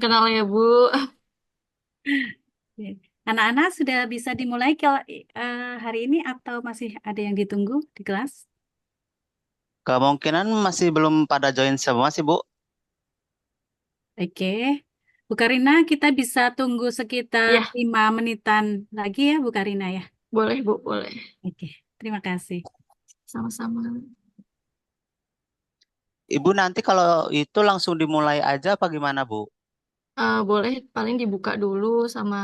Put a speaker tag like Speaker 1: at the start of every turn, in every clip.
Speaker 1: Kenal ya, Bu.
Speaker 2: Oke. Anak-anak sudah bisa dimulai hari ini atau masih ada yang ditunggu di kelas?
Speaker 3: Kemungkinan masih belum pada join semua sih, Bu.
Speaker 2: Oke. Bu Karina, kita bisa tunggu sekitar
Speaker 1: Ya,
Speaker 2: 5 menitan lagi ya, Bu Karina ya.
Speaker 1: boleh, Bu, boleh.
Speaker 2: Oke, terima kasih.
Speaker 1: Sama-sama.
Speaker 3: Ibu nanti kalau itu langsung dimulai aja apa gimana, Bu?
Speaker 1: Boleh paling dibuka dulu sama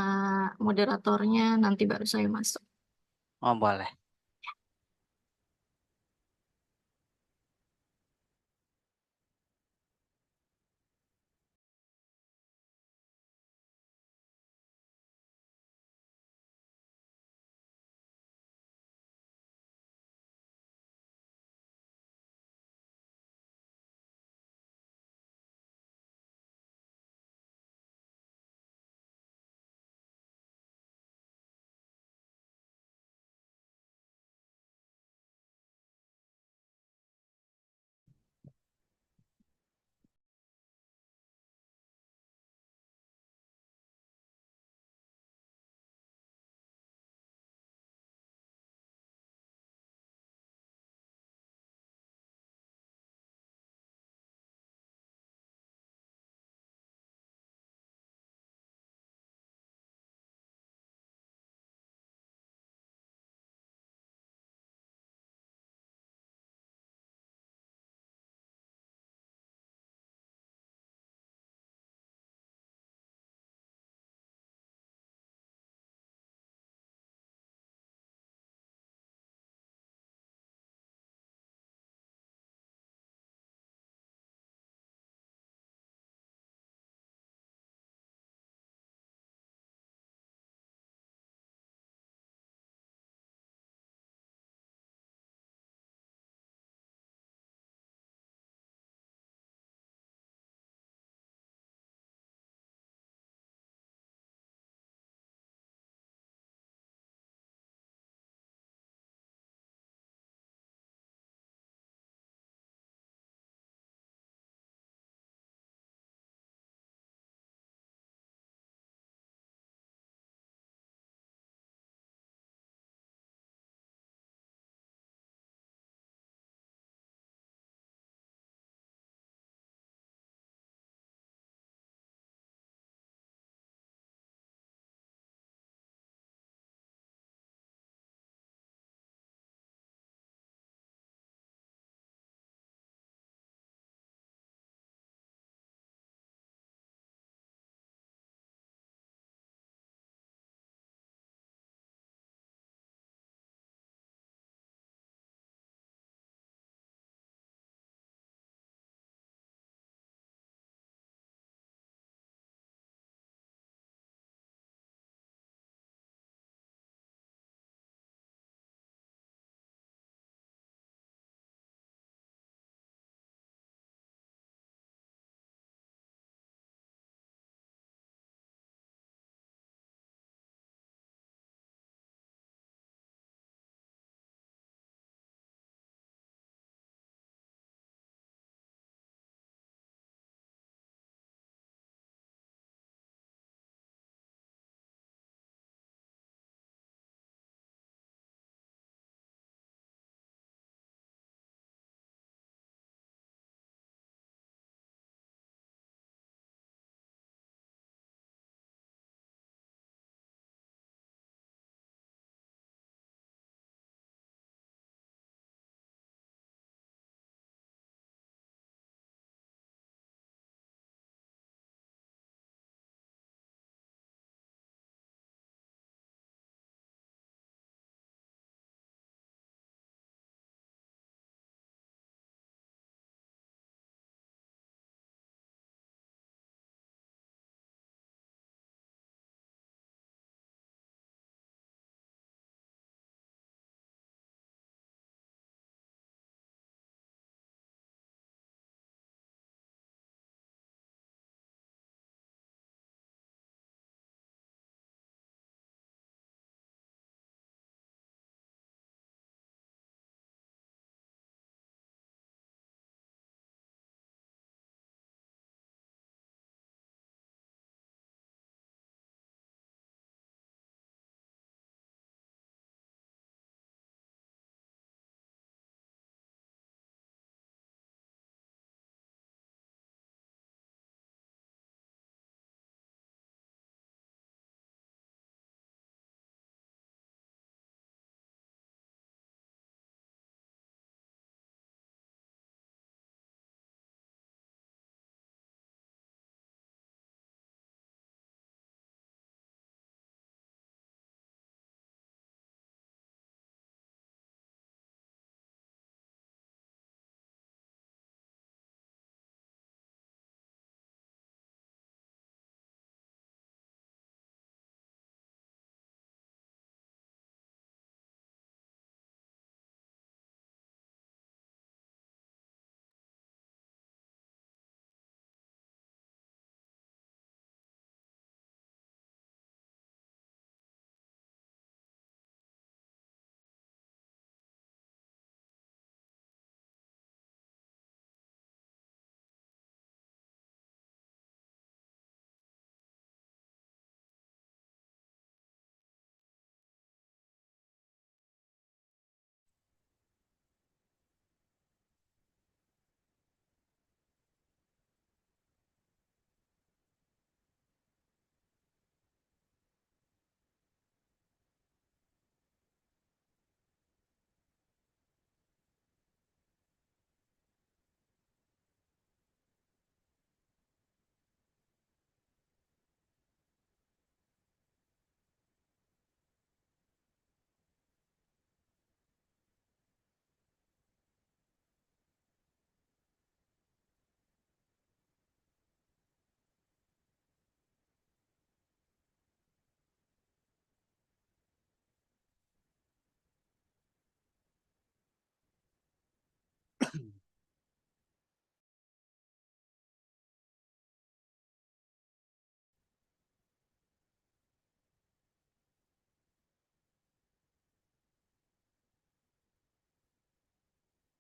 Speaker 1: moderatornya, nanti baru saya masuk.
Speaker 3: Oh, boleh.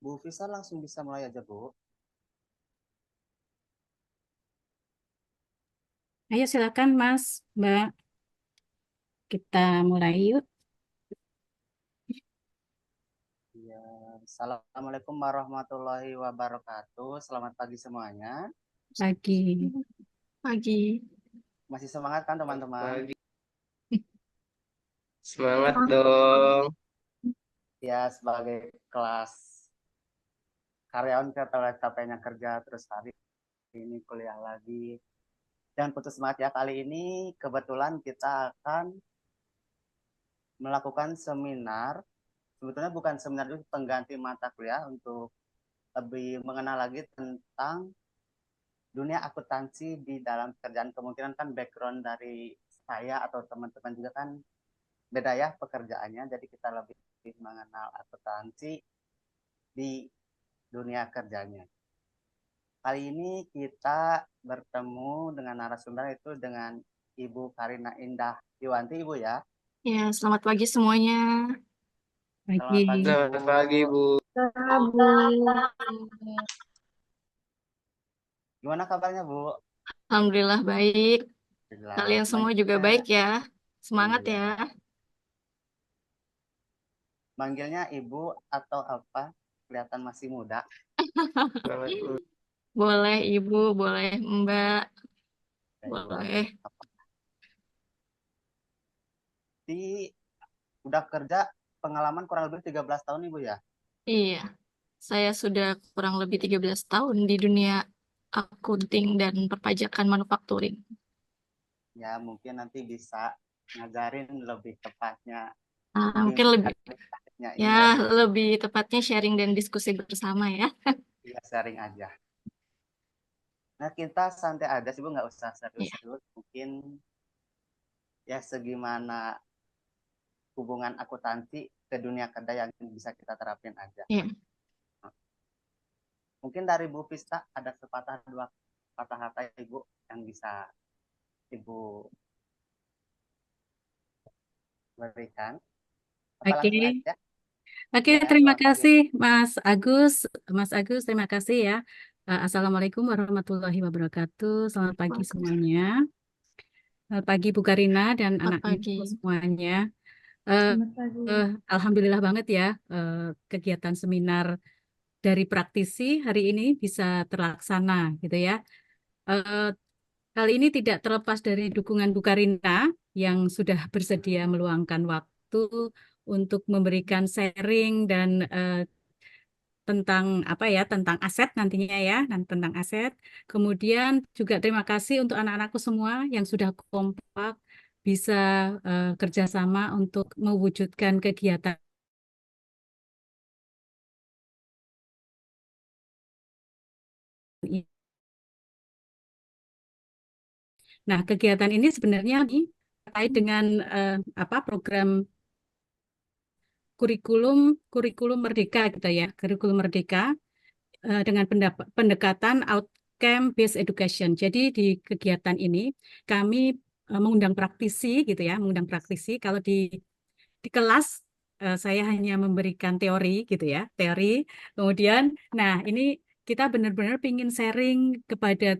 Speaker 3: Bu Fisa langsung bisa mulai aja, Bu.
Speaker 2: Ayo silakan Mas, Mbak, kita mulai yuk
Speaker 3: Ya, Assalamualaikum warahmatullahi wabarakatuh. Selamat pagi semuanya.
Speaker 2: pagi.
Speaker 1: Pagi.
Speaker 3: Masih semangat kan teman-teman?
Speaker 4: Semangat dong.
Speaker 3: Ya, sebagai kelas karyawan kita telah capeknya kerja terus hari ini kuliah lagi. Jangan putus semangat ya. Kali ini kebetulan kita akan melakukan seminar. Sebetulnya bukan seminar itu, pengganti mata kuliah untuk lebih mengenal lagi tentang dunia akuntansi di dalam pekerjaan. Kemungkinan kan background dari saya atau teman-teman juga kan beda ya pekerjaannya. Jadi kita lebih mengenal akuntansi di dunia kerjanya. Kali ini kita bertemu dengan narasumber itu dengan Ibu Karina Indah Yuwanti, Ibu ya.
Speaker 1: Ya, selamat pagi semuanya.
Speaker 3: Selamat pagi,
Speaker 2: Pagi.
Speaker 4: Selamat
Speaker 3: Bu.
Speaker 4: pagi, Bu.
Speaker 3: Gimana kabarnya, Bu?
Speaker 1: Alhamdulillah baik.
Speaker 3: Alhamdulillah.
Speaker 1: Kalian semua juga
Speaker 3: Manggilnya,
Speaker 1: baik ya. Semangat ya.
Speaker 3: iya. Manggilnya Ibu atau apa? Kelihatan masih muda.
Speaker 4: Selamat, Bu.
Speaker 1: Boleh Ibu, boleh Mbak,
Speaker 3: Ibu
Speaker 1: boleh.
Speaker 3: aja. Di udah kerja pengalaman kurang lebih 13 tahun, Ibu ya.
Speaker 1: Iya, saya sudah kurang lebih 13 tahun di dunia akunting dan perpajakan manufakturing.
Speaker 3: Ya, mungkin nanti bisa ngajarin lebih tepatnya
Speaker 1: Mungkin lebih,
Speaker 3: singkatnya
Speaker 1: ya
Speaker 3: iya, Bu.
Speaker 1: lebih tepatnya sharing dan diskusi bersama ya.
Speaker 3: Iya, sharing aja. Nah, kita santai aja sih, Bu, nggak usah
Speaker 1: Iya,
Speaker 3: serius-serius. Mungkin ya segimana hubungan akuntansi ke dunia kerja yang bisa kita terapin aja.
Speaker 1: iya.
Speaker 3: Mungkin dari Bu Pista ada sepatah dua patah kata Ibu yang bisa Ibu berikan. Apa
Speaker 2: Oke.
Speaker 3: langsung aja?
Speaker 2: Oke,
Speaker 3: Ya,
Speaker 2: terima
Speaker 3: selamat pagi.
Speaker 2: kasih Mas Agus. Mas Agus, terima kasih ya. Assalamualaikum warahmatullahi wabarakatuh. Selamat pagi
Speaker 1: Bagus.
Speaker 2: semuanya. Selamat pagi Bu Karina dan
Speaker 1: Selamat
Speaker 2: anak-anakku
Speaker 1: pagi.
Speaker 2: semuanya. Eh,
Speaker 1: Selamat pagi.
Speaker 2: Alhamdulillah banget ya, kegiatan seminar dari praktisi hari ini bisa terlaksana gitu ya. Eh, Kali ini tidak terlepas dari dukungan Bu Karina yang sudah bersedia meluangkan waktu untuk memberikan sharing dan tentang apa ya, tentang aset nantinya ya, dan tentang aset. Kemudian juga terima kasih untuk anak-anakku semua yang sudah kompak bisa kerjasama untuk mewujudkan kegiatan ini. Nah, kegiatan ini sebenarnya terkait dengan apa program kurikulum kurikulum Merdeka gitu ya, kurikulum Merdeka dengan pendekatan outcome based education. Jadi di kegiatan ini kami mengundang praktisi gitu ya, mengundang praktisi. Kalau di kelas saya hanya memberikan teori gitu ya, teori. Kemudian, nah ini kita benar-benar ingin sharing kepada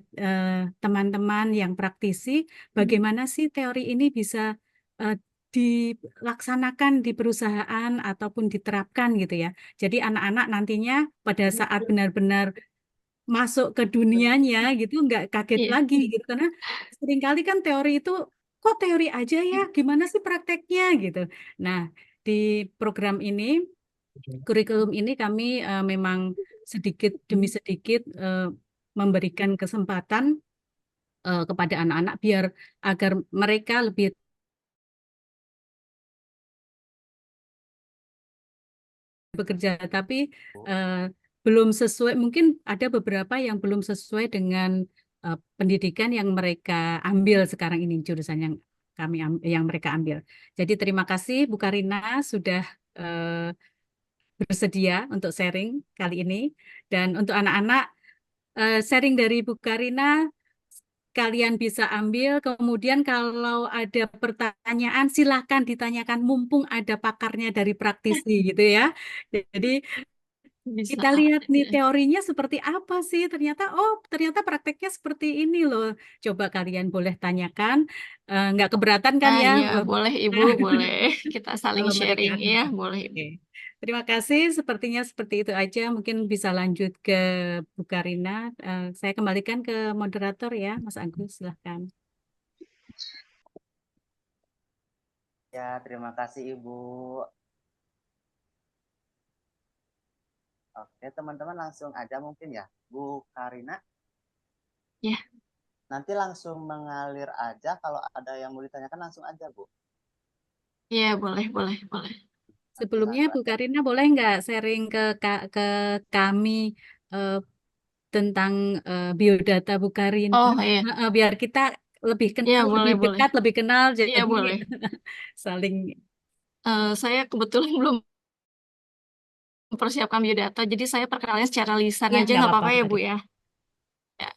Speaker 2: teman-teman yang praktisi, bagaimana sih teori ini bisa eh, dilaksanakan di perusahaan ataupun diterapkan gitu ya. Jadi anak-anak nantinya pada saat benar-benar masuk ke dunianya gitu nggak kaget
Speaker 1: Iya,
Speaker 2: lagi gitu karena seringkali kan teori itu kok teori aja ya gimana sih prakteknya gitu. Nah, di program ini kurikulum ini kami memang sedikit demi sedikit memberikan kesempatan kepada anak-anak biar agar mereka lebih bekerja tapi eh, belum sesuai mungkin ada beberapa yang belum sesuai dengan pendidikan yang mereka ambil sekarang ini jurusan yang yang mereka ambil. Jadi terima kasih Bu Karina sudah bersedia untuk sharing kali ini dan untuk anak-anak sharing dari Bu Karina kalian bisa ambil kemudian kalau ada pertanyaan silahkan ditanyakan mumpung ada pakarnya dari praktisi gitu ya. Jadi
Speaker 1: Bisa
Speaker 2: kita lihat nih
Speaker 1: aja.
Speaker 2: teorinya seperti apa sih. Ternyata prakteknya seperti ini loh. Coba kalian boleh tanyakan. Nggak keberatan kan
Speaker 1: Ah
Speaker 2: ya?
Speaker 1: iya, boleh Ibu, boleh. Kita saling
Speaker 2: Kalau mereka.
Speaker 1: sharing ya, boleh Ibu.
Speaker 2: Oke. Terima kasih. Sepertinya seperti itu aja. Mungkin bisa lanjut ke Bu Karina. Saya kembalikan ke moderator ya, Mas Agus. Silahkan.
Speaker 3: Ya, terima kasih Ibu. Oke, teman-teman langsung aja mungkin ya. Bu Karina,
Speaker 1: Ya,
Speaker 3: nanti langsung mengalir aja. Kalau ada yang mau ditanyakan langsung aja, Bu.
Speaker 1: ya boleh, boleh, boleh.
Speaker 3: Nanti
Speaker 2: Sebelumnya
Speaker 3: langsung
Speaker 2: Bu
Speaker 3: aja.
Speaker 2: Karina boleh nggak sharing ke kami eh, tentang biodata Bu Karina,
Speaker 1: Oh iya,
Speaker 2: biar kita lebih
Speaker 1: ya
Speaker 2: kenal, lebih
Speaker 1: boleh, boleh.
Speaker 2: dekat, lebih kenal,
Speaker 1: Iya
Speaker 2: jadi
Speaker 1: boleh.
Speaker 2: saling.
Speaker 1: Saya kebetulan belum mempersiapkan biodata, jadi saya perkenalannya secara lisan
Speaker 2: Ya
Speaker 1: aja
Speaker 2: nggak
Speaker 1: nggak
Speaker 2: apa-apa
Speaker 1: apa-apa
Speaker 2: Bu
Speaker 1: ya Bu
Speaker 2: Karina.
Speaker 1: ya. Ya,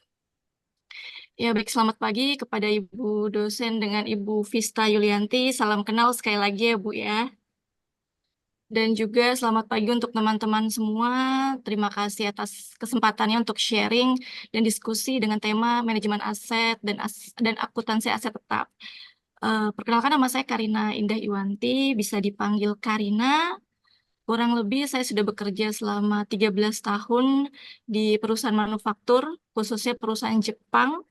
Speaker 1: ya baik, selamat pagi kepada Ibu dosen dengan Ibu Vista Yulianti. Salam kenal sekali lagi ya Bu ya. Dan juga selamat pagi untuk teman-teman semua. Terima kasih atas kesempatannya untuk sharing dan diskusi dengan tema manajemen aset dan akuntansi aset tetap. Perkenalkan, nama saya Karina Indah Iwanti, bisa dipanggil Karina. Kurang lebih saya sudah bekerja selama 13 tahun di perusahaan manufaktur, khususnya perusahaan Jepang.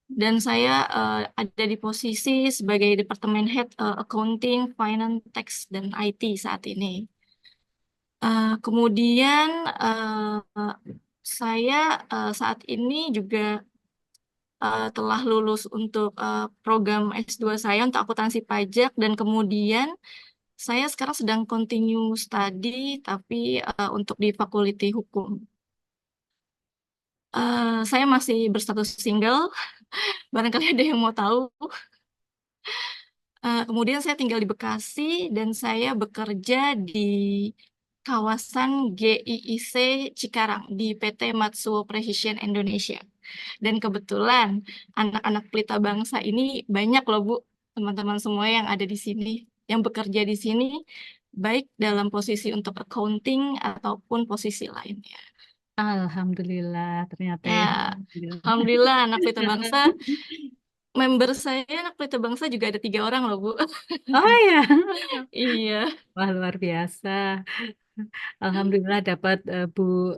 Speaker 1: Dan saya ada di posisi sebagai Departemen Head Accounting, Finance, Tax, dan IT saat ini. Kemudian saya saat ini juga telah lulus untuk program S2 saya untuk akuntansi pajak, dan kemudian saya sekarang sedang continue study tapi untuk di Fakulti Hukum. Saya masih berstatus single, barangkali ada yang mau tahu. Kemudian saya tinggal di Bekasi dan saya bekerja di kawasan GIIC Cikarang di PT Matsuo Precision Indonesia. Dan kebetulan anak-anak Pelita Bangsa ini banyak loh Bu, teman-teman semua yang ada di sini, yang bekerja di sini, baik dalam posisi untuk accounting ataupun posisi lainnya.
Speaker 2: Alhamdulillah, ternyata
Speaker 1: Ya,
Speaker 2: ya.
Speaker 1: Alhamdulillah anak Pelita Bangsa, member saya anak Pelita Bangsa juga ada 3 orang loh Bu.
Speaker 2: Oh ya,
Speaker 1: Iya.
Speaker 2: wah luar biasa. Alhamdulillah dapat Bu.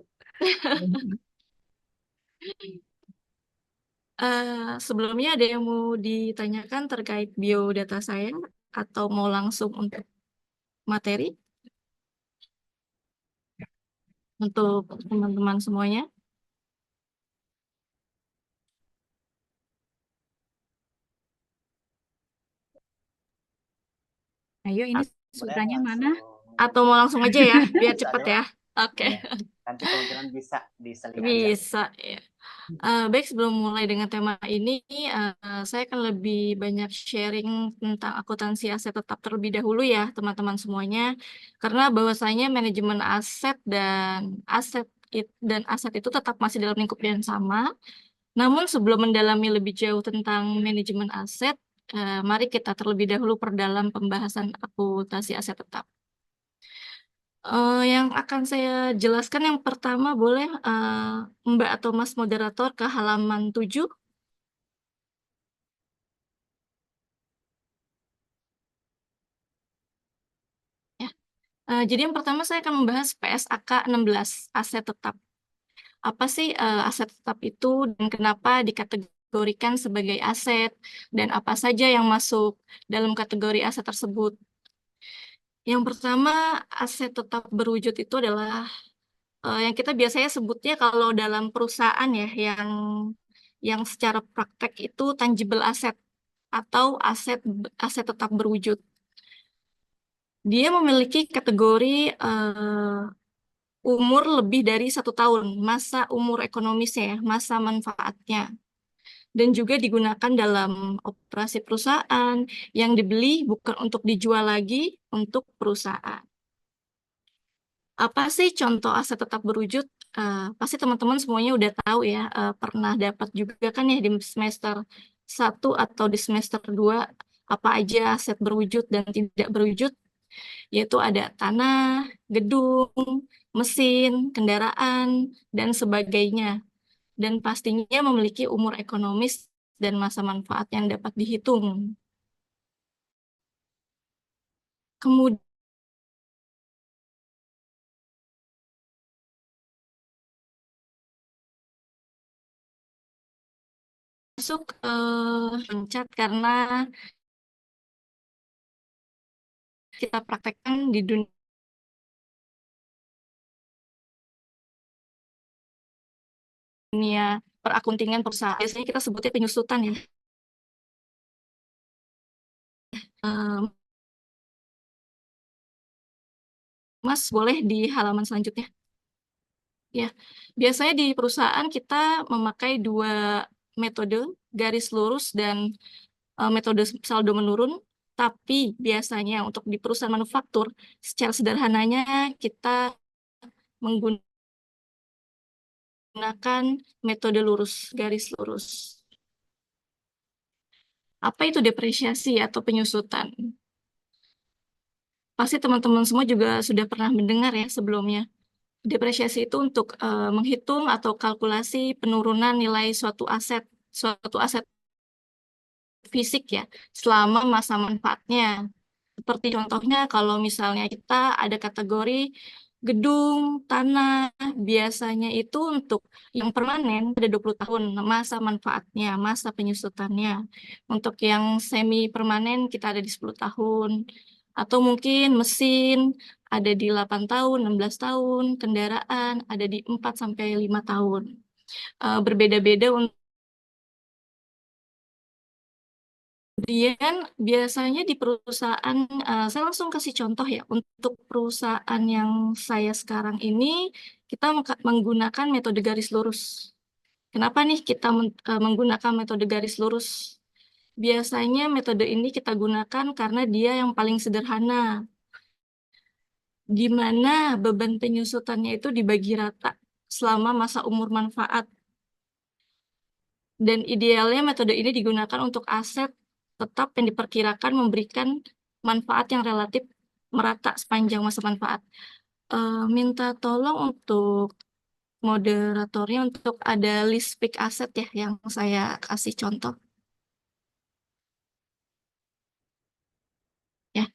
Speaker 1: Sebelumnya ada yang mau ditanyakan terkait biodata saya atau mau langsung untuk materi untuk teman-teman semuanya?
Speaker 2: Ayo, ini
Speaker 3: Boleh
Speaker 2: suratnya mana?
Speaker 3: langsung.
Speaker 1: Atau mau langsung aja ya, biar
Speaker 3: Bisa
Speaker 1: cepat
Speaker 3: aja,
Speaker 1: ya.
Speaker 3: Pak.
Speaker 1: Oke,
Speaker 3: Ya. Nanti kemungkinan bisa diseling aja.
Speaker 1: bisa ya. Baik, sebelum mulai dengan tema ini, saya akan lebih banyak sharing tentang akuntansi aset tetap terlebih dahulu ya, teman-teman semuanya. Karena bahwasanya manajemen dan aset itu tetap masih dalam lingkup yang sama. Namun sebelum mendalami lebih jauh tentang manajemen aset, mari kita terlebih dahulu perdalam pembahasan akuntansi aset tetap. Yang akan saya jelaskan yang pertama, boleh Mbak atau Mas moderator ke halaman 7. Ya. Jadi yang pertama saya akan membahas PSAK 16, aset tetap. Apa sih aset tetap itu dan kenapa dikategorikan sebagai aset dan apa saja yang masuk dalam kategori aset tersebut? Yang pertama, aset tetap berwujud itu adalah yang kita biasanya sebutnya kalau dalam perusahaan ya, yang secara praktek itu tangible asset atau aset tetap berwujud. Dia memiliki kategori umur lebih dari 1 tahun, masa umur ekonomisnya ya, masa manfaatnya. Dan juga digunakan dalam operasi perusahaan yang dibeli bukan untuk dijual lagi untuk perusahaan. Apa sih contoh aset tetap berwujud? Pasti teman-teman semuanya udah tahu ya, pernah dapat juga kan ya di semester 1 atau di semester 2, apa aja aset berwujud dan tidak berwujud. yaitu ada tanah, gedung, mesin, kendaraan, dan sebagainya. Dan pastinya memiliki umur ekonomis dan masa manfaat yang dapat dihitung. Kemudian masuk loncat karena kita praktekkan di dunia perakuntingan perusahaan. Biasanya kita sebutnya penyusutan ya. Mas, boleh di halaman selanjutnya. Ya, biasanya di perusahaan kita memakai dua metode, garis lurus dan metode saldo menurun. Tapi biasanya untuk di perusahaan manufaktur, secara sederhananya kita menggunakan metode lurus, garis lurus. Apa itu depresiasi atau penyusutan? Pasti teman-teman semua juga sudah pernah mendengar ya sebelumnya. Depresiasi itu untuk menghitung atau kalkulasi penurunan nilai suatu aset fisik ya, selama masa manfaatnya. Seperti contohnya kalau misalnya kita ada kategori gedung, tanah, biasanya itu untuk yang permanen ada 20 tahun masa manfaatnya, masa penyusutannya. Untuk yang semi permanen kita ada di 10 tahun. Atau mungkin mesin ada di 8 tahun, 16 tahun, kendaraan ada di 4 sampai 5 tahun. Berbeda-beda. Kemudian biasanya di perusahaan, saya langsung kasih contoh ya, untuk perusahaan yang saya sekarang ini, kita menggunakan metode garis lurus. Kenapa nih kita menggunakan metode garis lurus? Biasanya metode ini kita gunakan karena dia yang paling sederhana, di mana beban penyusutannya itu dibagi rata selama masa umur manfaat. Dan idealnya metode ini digunakan untuk aset tetap yang diperkirakan memberikan manfaat yang relatif merata sepanjang masa manfaat. Minta tolong untuk moderatornya untuk ada list pick aset ya yang saya kasih contoh. Ya,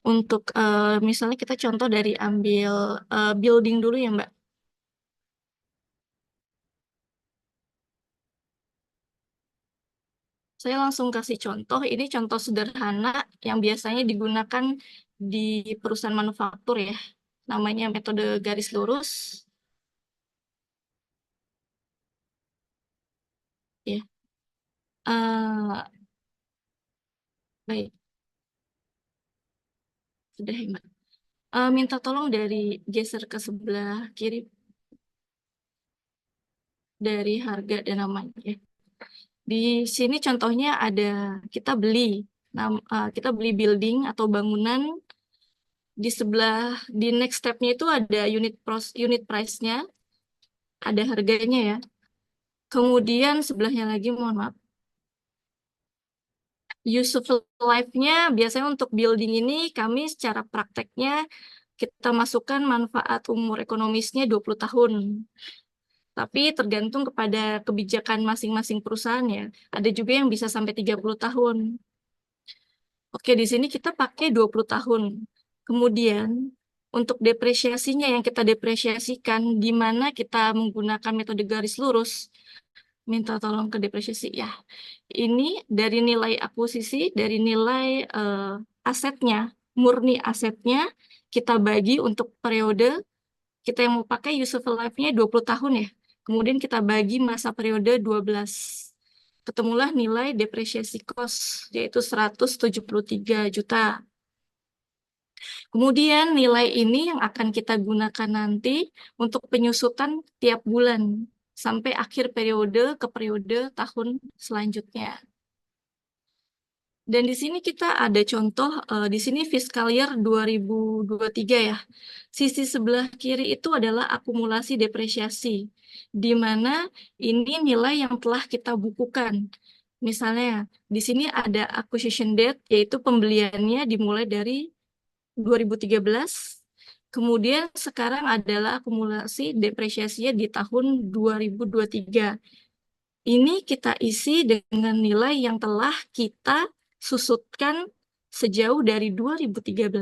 Speaker 1: untuk misalnya kita contoh dari ambil building dulu ya Mbak. Saya langsung kasih contoh, ini contoh sederhana yang biasanya digunakan di perusahaan manufaktur ya. Namanya metode garis lurus. Ya, baik, sudah ya Mbak. Minta tolong dari geser ke sebelah kiri dari harga dan namanya. Ya. Di sini contohnya ada kita beli building atau bangunan di sebelah di next stepnya itu ada unit price-nya, ada harganya ya. Kemudian sebelahnya lagi mohon maaf. Useful life-nya biasanya untuk building ini kami secara prakteknya kita masukkan manfaat umur ekonomisnya 20 tahun. Tapi tergantung kepada kebijakan masing-masing perusahaan ya. Ada juga yang bisa sampai 30 tahun. Oke, di sini kita pakai 20 tahun. Kemudian untuk depresiasinya yang kita depresiasikan di mana kita menggunakan metode garis lurus. Minta tolong ke depresiasi ya. Ini dari nilai akuisisi, dari nilai asetnya, murni asetnya kita bagi untuk periode kita yang mau pakai useful life-nya 20 tahun ya. Kemudian kita bagi masa periode 12. Ketemulah nilai depresiasi cost, yaitu 173 juta. Kemudian nilai ini yang akan kita gunakan nanti untuk penyusutan tiap bulan sampai akhir periode ke periode tahun selanjutnya. Dan di sini kita ada contoh, di sini fiscal year 2023 ya. Sisi sebelah kiri itu adalah akumulasi depresiasi, di mana ini nilai yang telah kita bukukan. Misalnya, di sini ada acquisition date, yaitu pembeliannya dimulai dari 2013. Kemudian sekarang adalah akumulasi depresiasinya di tahun 2023. Ini kita isi dengan nilai yang telah kita susutkan sejauh dari 2013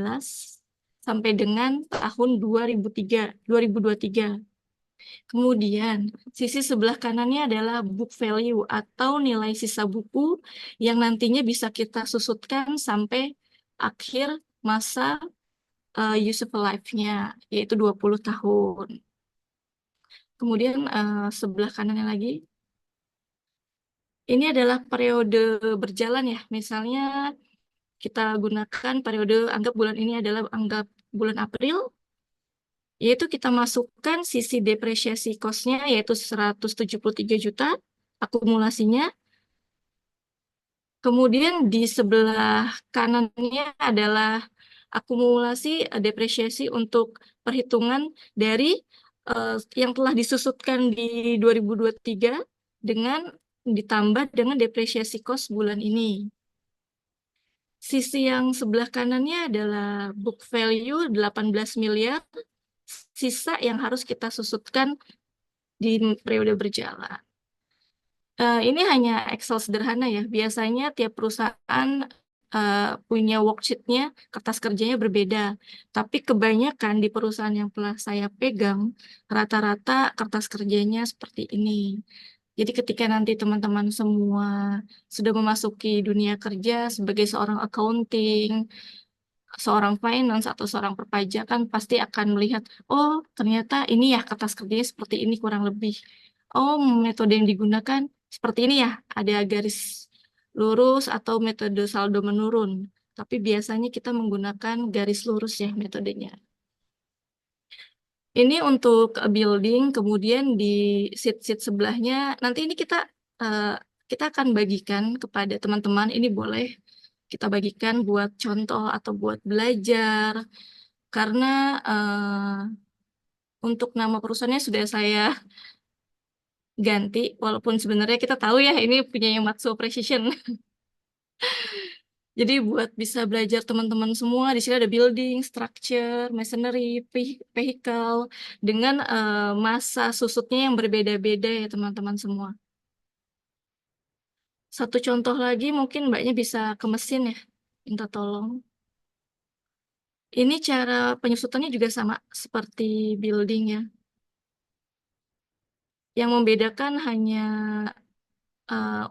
Speaker 1: sampai dengan tahun 2023. Kemudian, sisi sebelah kanannya adalah book value atau nilai sisa buku yang nantinya bisa kita susutkan sampai akhir masa useful life-nya, yaitu 20 tahun. Kemudian sebelah kanannya lagi, ini adalah periode berjalan ya. Misalnya kita gunakan periode, anggap bulan ini adalah anggap bulan April, yaitu kita masukkan sisi depresiasi cost-nya, yaitu 173 juta akumulasinya. Kemudian di sebelah kanannya adalah akumulasi depresiasi untuk perhitungan dari yang telah disusutkan di 2023 dengan ditambah dengan depresiasi cost bulan ini. Sisi yang sebelah kanannya adalah book value 18 miliar, sisa yang harus kita susutkan di periode berjalan. Ini hanya Excel sederhana ya. Biasanya tiap perusahaan punya worksheet-nya, kertas kerjanya berbeda. Tapi kebanyakan di perusahaan yang telah saya pegang, rata-rata kertas kerjanya seperti ini. Jadi ketika nanti teman-teman semua sudah memasuki dunia kerja sebagai seorang accounting, seorang finance atau seorang perpajakan pasti akan melihat, oh ternyata ini ya kertas kerjanya seperti ini kurang lebih. Oh metode yang digunakan seperti ini ya, ada garis lurus atau metode saldo menurun. Tapi biasanya kita menggunakan garis lurus ya metodenya. Ini untuk building, kemudian di sheet-sheet sebelahnya, nanti ini kita akan bagikan kepada teman-teman, ini boleh kita bagikan buat contoh atau buat belajar, karena untuk nama perusahaannya sudah saya ganti, walaupun sebenarnya kita tahu ya ini punya Matsuo Precision. Jadi buat bisa belajar teman-teman semua, di sini ada building, structure, masonry, vehicle, dengan masa susutnya yang berbeda-beda ya teman-teman semua. Satu contoh lagi mungkin mbaknya bisa ke mesin ya, minta tolong. Ini cara penyusutannya juga sama seperti building ya. Yang membedakan hanya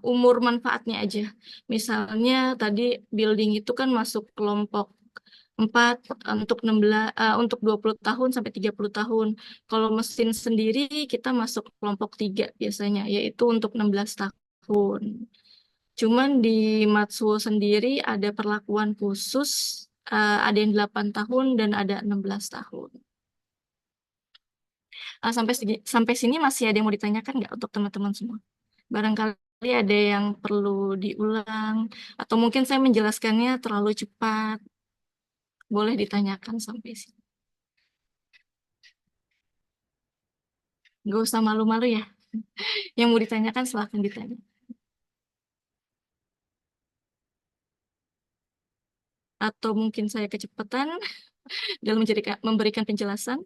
Speaker 1: umur manfaatnya aja. Misalnya tadi building itu kan masuk kelompok 4 untuk 20 tahun sampai 30 tahun. Kalau mesin sendiri kita masuk kelompok 3 biasanya, yaitu untuk 16 tahun. Cuman di Matsuo sendiri ada perlakuan khusus, ada yang 8 tahun dan ada 16 tahun. Sampai sini masih ada yang mau ditanyakan nggak untuk teman-teman semua? Barangkali ada yang perlu diulang, atau mungkin saya menjelaskannya terlalu cepat. Boleh ditanyakan sampai sini. Nggak usah malu-malu ya. Yang mau ditanyakan silahkan ditanya. Atau mungkin saya kecepatan dalam memberikan penjelasan.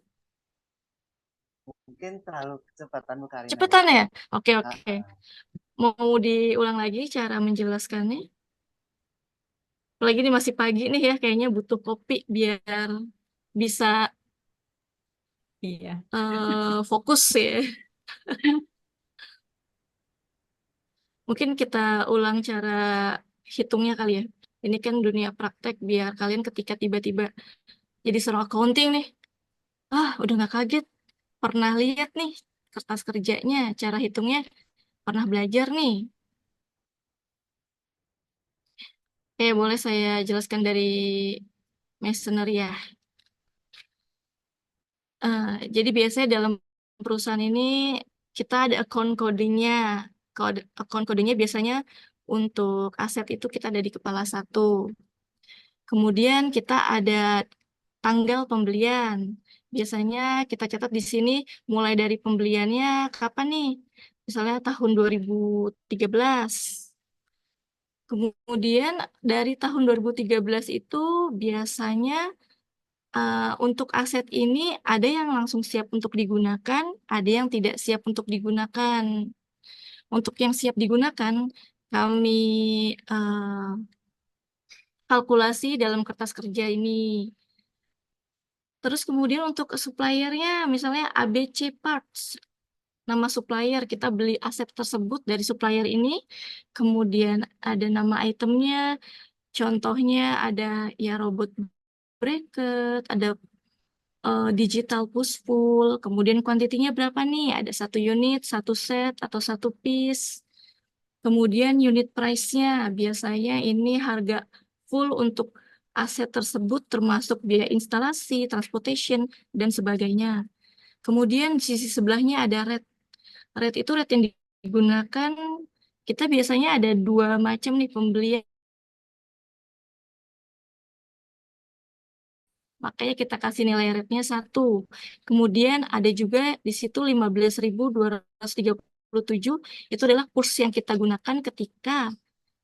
Speaker 3: Mungkin terlalu kecepatan Bu Karina.
Speaker 1: Cepetan ya? Oke.
Speaker 3: Ah,
Speaker 1: Mau diulang lagi cara menjelaskannya? Apalagi ini masih pagi nih ya, kayaknya butuh kopi biar bisa
Speaker 2: Iya.
Speaker 1: fokus ya. Mungkin kita ulang cara hitungnya kali ya. Ini kan dunia praktek biar kalian ketika tiba-tiba jadi seorang accounting nih. Udah nggak kaget. Pernah lihat nih kertas kerjanya, cara hitungnya. Pernah belajar nih. Boleh saya jelaskan dari masonry ya. Jadi biasanya dalam perusahaan ini kita ada account codingnya. Account codingnya biasanya untuk aset itu kita ada di kepala 1. Kemudian kita ada tanggal pembelian. Biasanya kita catat di sini mulai dari pembeliannya kapan nih? Misalnya tahun 2013. Kemudian dari tahun 2013 itu biasanya untuk aset ini ada yang langsung siap untuk digunakan, ada yang tidak siap untuk digunakan. Untuk yang siap digunakan, kami kalkulasi dalam kertas kerja ini. Terus kemudian untuk suppliernya, misalnya ABC Parts, nama supplier, kita beli aset tersebut dari supplier ini, kemudian ada nama itemnya, contohnya ada ya robot bracket, ada digital push pull, kemudian kuantitinya berapa nih? Ada 1 unit, 1 set, atau 1 piece. Kemudian unit price-nya, biasanya ini harga full untuk aset tersebut termasuk biaya instalasi, transportation, dan sebagainya. Kemudian di sisi sebelahnya ada rate. Rate itu rate yang digunakan, kita biasanya ada 2 macam nih pembelian. Makanya kita kasih nilai rate-nya 1. Kemudian ada juga di situ 15.237 itu adalah kurs yang kita gunakan ketika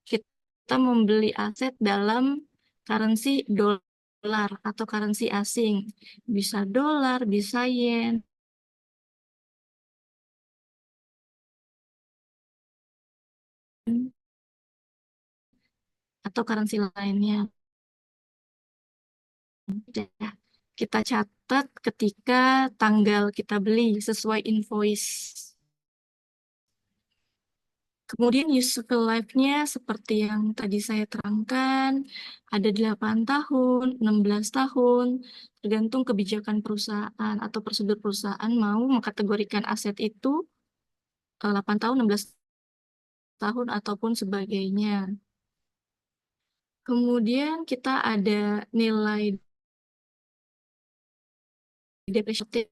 Speaker 1: kita membeli aset dalam currency dolar atau currency asing. Bisa dolar, bisa yen, atau currency lainnya. Ya, kita catat ketika tanggal kita beli sesuai invoice. Kemudian useful life-nya seperti yang tadi saya terangkan, ada 8 tahun, 16 tahun, tergantung kebijakan perusahaan atau prosedur perusahaan mau mengkategorikan aset itu 8 tahun, 16 tahun, ataupun sebagainya. Kemudian kita ada nilai depresiatif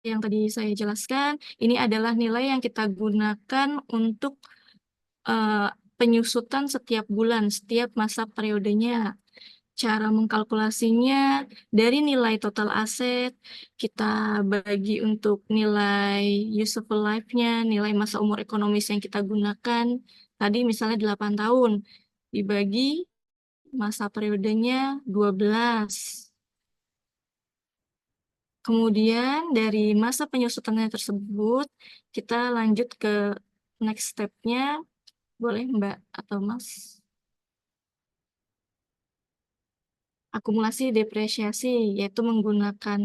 Speaker 1: yang tadi saya jelaskan. Ini adalah nilai yang kita gunakan untuk penyusutan setiap bulan, setiap masa periodenya. Cara mengkalkulasinya dari nilai total aset, kita bagi untuk nilai useful life-nya, nilai masa umur ekonomis yang kita gunakan. Tadi misalnya 8 tahun, dibagi masa periodenya 12. Kemudian dari masa penyusutannya tersebut, kita lanjut ke next step-nya. Boleh Mbak atau Mas? Akumulasi depresiasi, yaitu menggunakan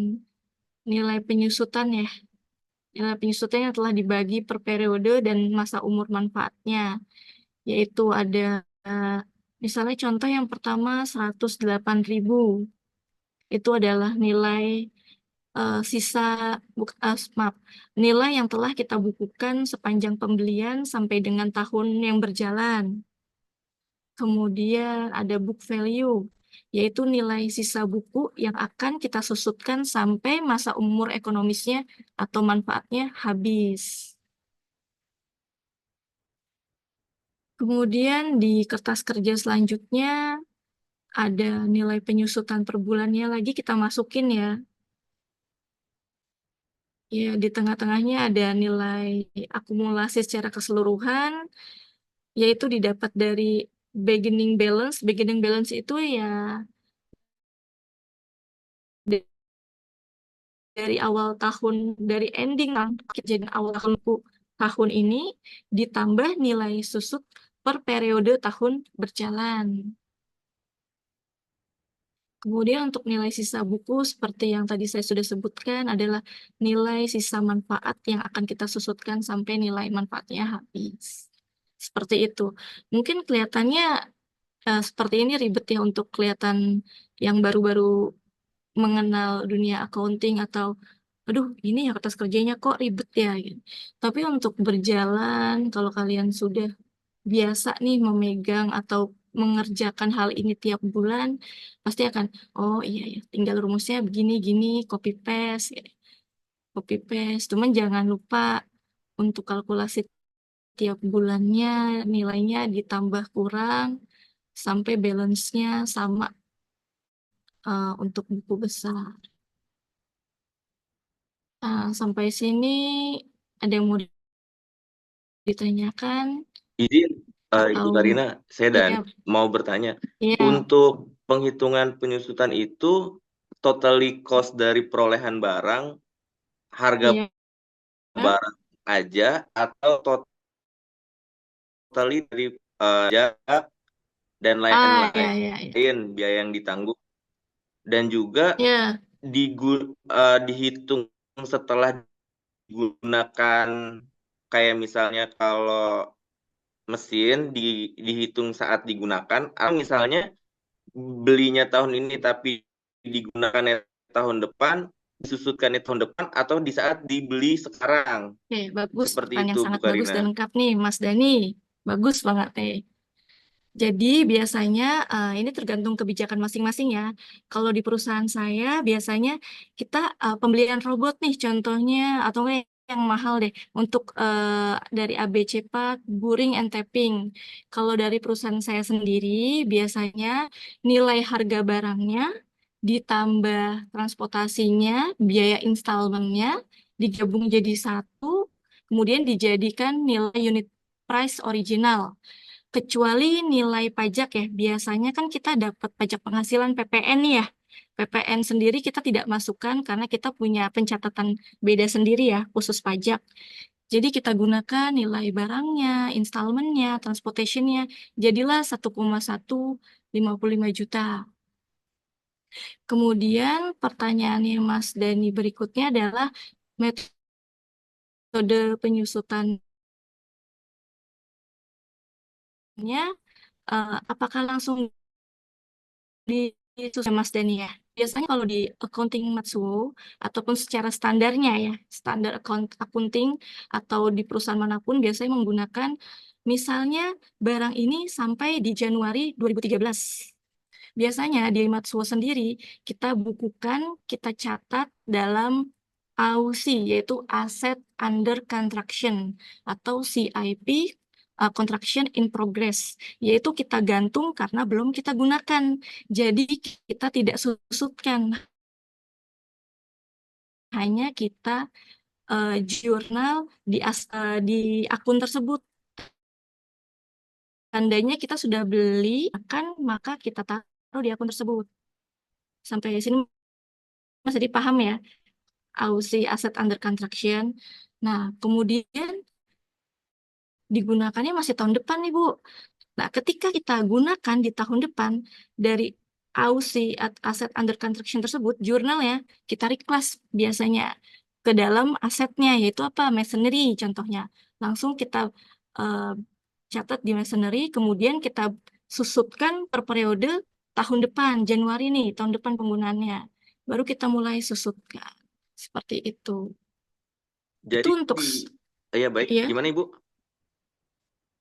Speaker 1: nilai penyusutan ya. Nilai penyusutan yang telah dibagi per periode dan masa umur manfaatnya. Yaitu ada, misalnya contoh yang pertama 108.000. Itu adalah nilai sisa, maaf, nilai yang telah kita bukukan sepanjang pembelian sampai dengan tahun yang berjalan. Kemudian ada book value, yaitu nilai sisa buku yang akan kita susutkan sampai masa umur ekonomisnya atau manfaatnya habis. Kemudian di kertas kerja selanjutnya ada nilai penyusutan per bulannya lagi kita masukin ya. Ya, di tengah-tengahnya ada nilai akumulasi secara keseluruhan, yaitu didapat dari beginning balance. Beginning balance itu ya dari awal tahun, dari ending kejadian awal tahun ini ditambah nilai susut per periode tahun berjalan. Kemudian untuk nilai sisa buku seperti yang tadi saya sudah sebutkan adalah nilai sisa manfaat yang akan kita susutkan sampai nilai manfaatnya habis. Seperti itu. Mungkin kelihatannya seperti ini ribet ya untuk kelihatan yang baru-baru mengenal dunia accounting atau aduh ini ya kertas kerjanya kok ribet ya gitu. Tapi untuk berjalan kalau kalian sudah biasa nih memegang atau mengerjakan hal ini tiap bulan pasti akan oh iya ya tinggal rumusnya begini gini copy paste gitu. Copy paste cuman jangan lupa untuk kalkulasi tiap bulannya nilainya ditambah kurang sampai balance-nya sama untuk buku besar. Sampai sini ada yang mau ditanyakan
Speaker 4: Izin, Ibu
Speaker 1: atau
Speaker 4: Karina, saya dan
Speaker 1: ya
Speaker 4: mau bertanya.
Speaker 1: ya
Speaker 4: Untuk penghitungan penyusutan itu totally cost dari perolehan barang, harga
Speaker 1: Iya.
Speaker 4: barang aja, atau totally dari pajak dan
Speaker 1: Ah, ya, ya, ya.
Speaker 4: lain-lain biaya yang ditanggung, dan juga
Speaker 1: Ya,
Speaker 4: dihitung setelah digunakan, kayak misalnya kalau mesin dihitung saat digunakan, atau misalnya belinya tahun ini tapi digunakannya tahun depan, disusutkannya tahun depan, atau di saat dibeli sekarang.
Speaker 1: oke, bagus.
Speaker 4: Seperti
Speaker 1: Pertanyaan
Speaker 4: itu, Bu
Speaker 1: sangat bagus dan
Speaker 4: Karina.
Speaker 1: lengkap nih, Mas Dani. Bagus banget nih. Jadi biasanya ini tergantung kebijakan masing-masing ya. Kalau di perusahaan saya biasanya kita pembelian robot nih contohnya atau enggak yang mahal deh untuk dari ABC Part, Buring and Tapping. Kalau dari perusahaan saya sendiri biasanya nilai harga barangnya ditambah transportasinya, biaya installmentnya digabung jadi satu, kemudian dijadikan nilai unit price original. Kecuali nilai pajak ya, biasanya kan kita dapat pajak penghasilan PPN nih ya. PPN sendiri kita tidak masukkan karena kita punya pencatatan beda sendiri ya, khusus pajak. Jadi kita gunakan nilai barangnya, installmentnya, transportationnya, jadilah 1,155 juta. Kemudian pertanyaan yang Mas Dani berikutnya adalah metode penyusutannya, apakah langsung di Mas Dani ya. Biasanya kalau di accounting Matsuo ataupun secara standarnya ya, standar accounting atau di perusahaan manapun biasanya menggunakan misalnya barang ini sampai di Januari 2013. Biasanya di Matsuo sendiri kita bukukan, kita catat dalam AUC yaitu Asset Under Construction atau CIP, Construction in Progress, yaitu kita gantung karena belum kita gunakan. Jadi kita tidak susutkan, hanya kita jurnal di akun tersebut. Tandanya kita sudah beli, akan maka kita taruh di akun tersebut. Sampai sini masih dipaham ya, AUC Asset Under Construction. Nah, kemudian digunakannya masih tahun depan nih, Bu. Nah, ketika kita gunakan di tahun depan dari AUC aset under construction tersebut, jurnalnya kita reclass biasanya ke dalam asetnya, yaitu apa? Masonry contohnya. Langsung kita eh, catat di masonry, kemudian kita susutkan per periode tahun depan, Januari nih, tahun depan penggunaannya. Baru kita mulai susutkan. Seperti itu. Itu
Speaker 4: Jadi
Speaker 1: untuk,
Speaker 4: ya baik,
Speaker 1: ya,
Speaker 4: gimana Ibu?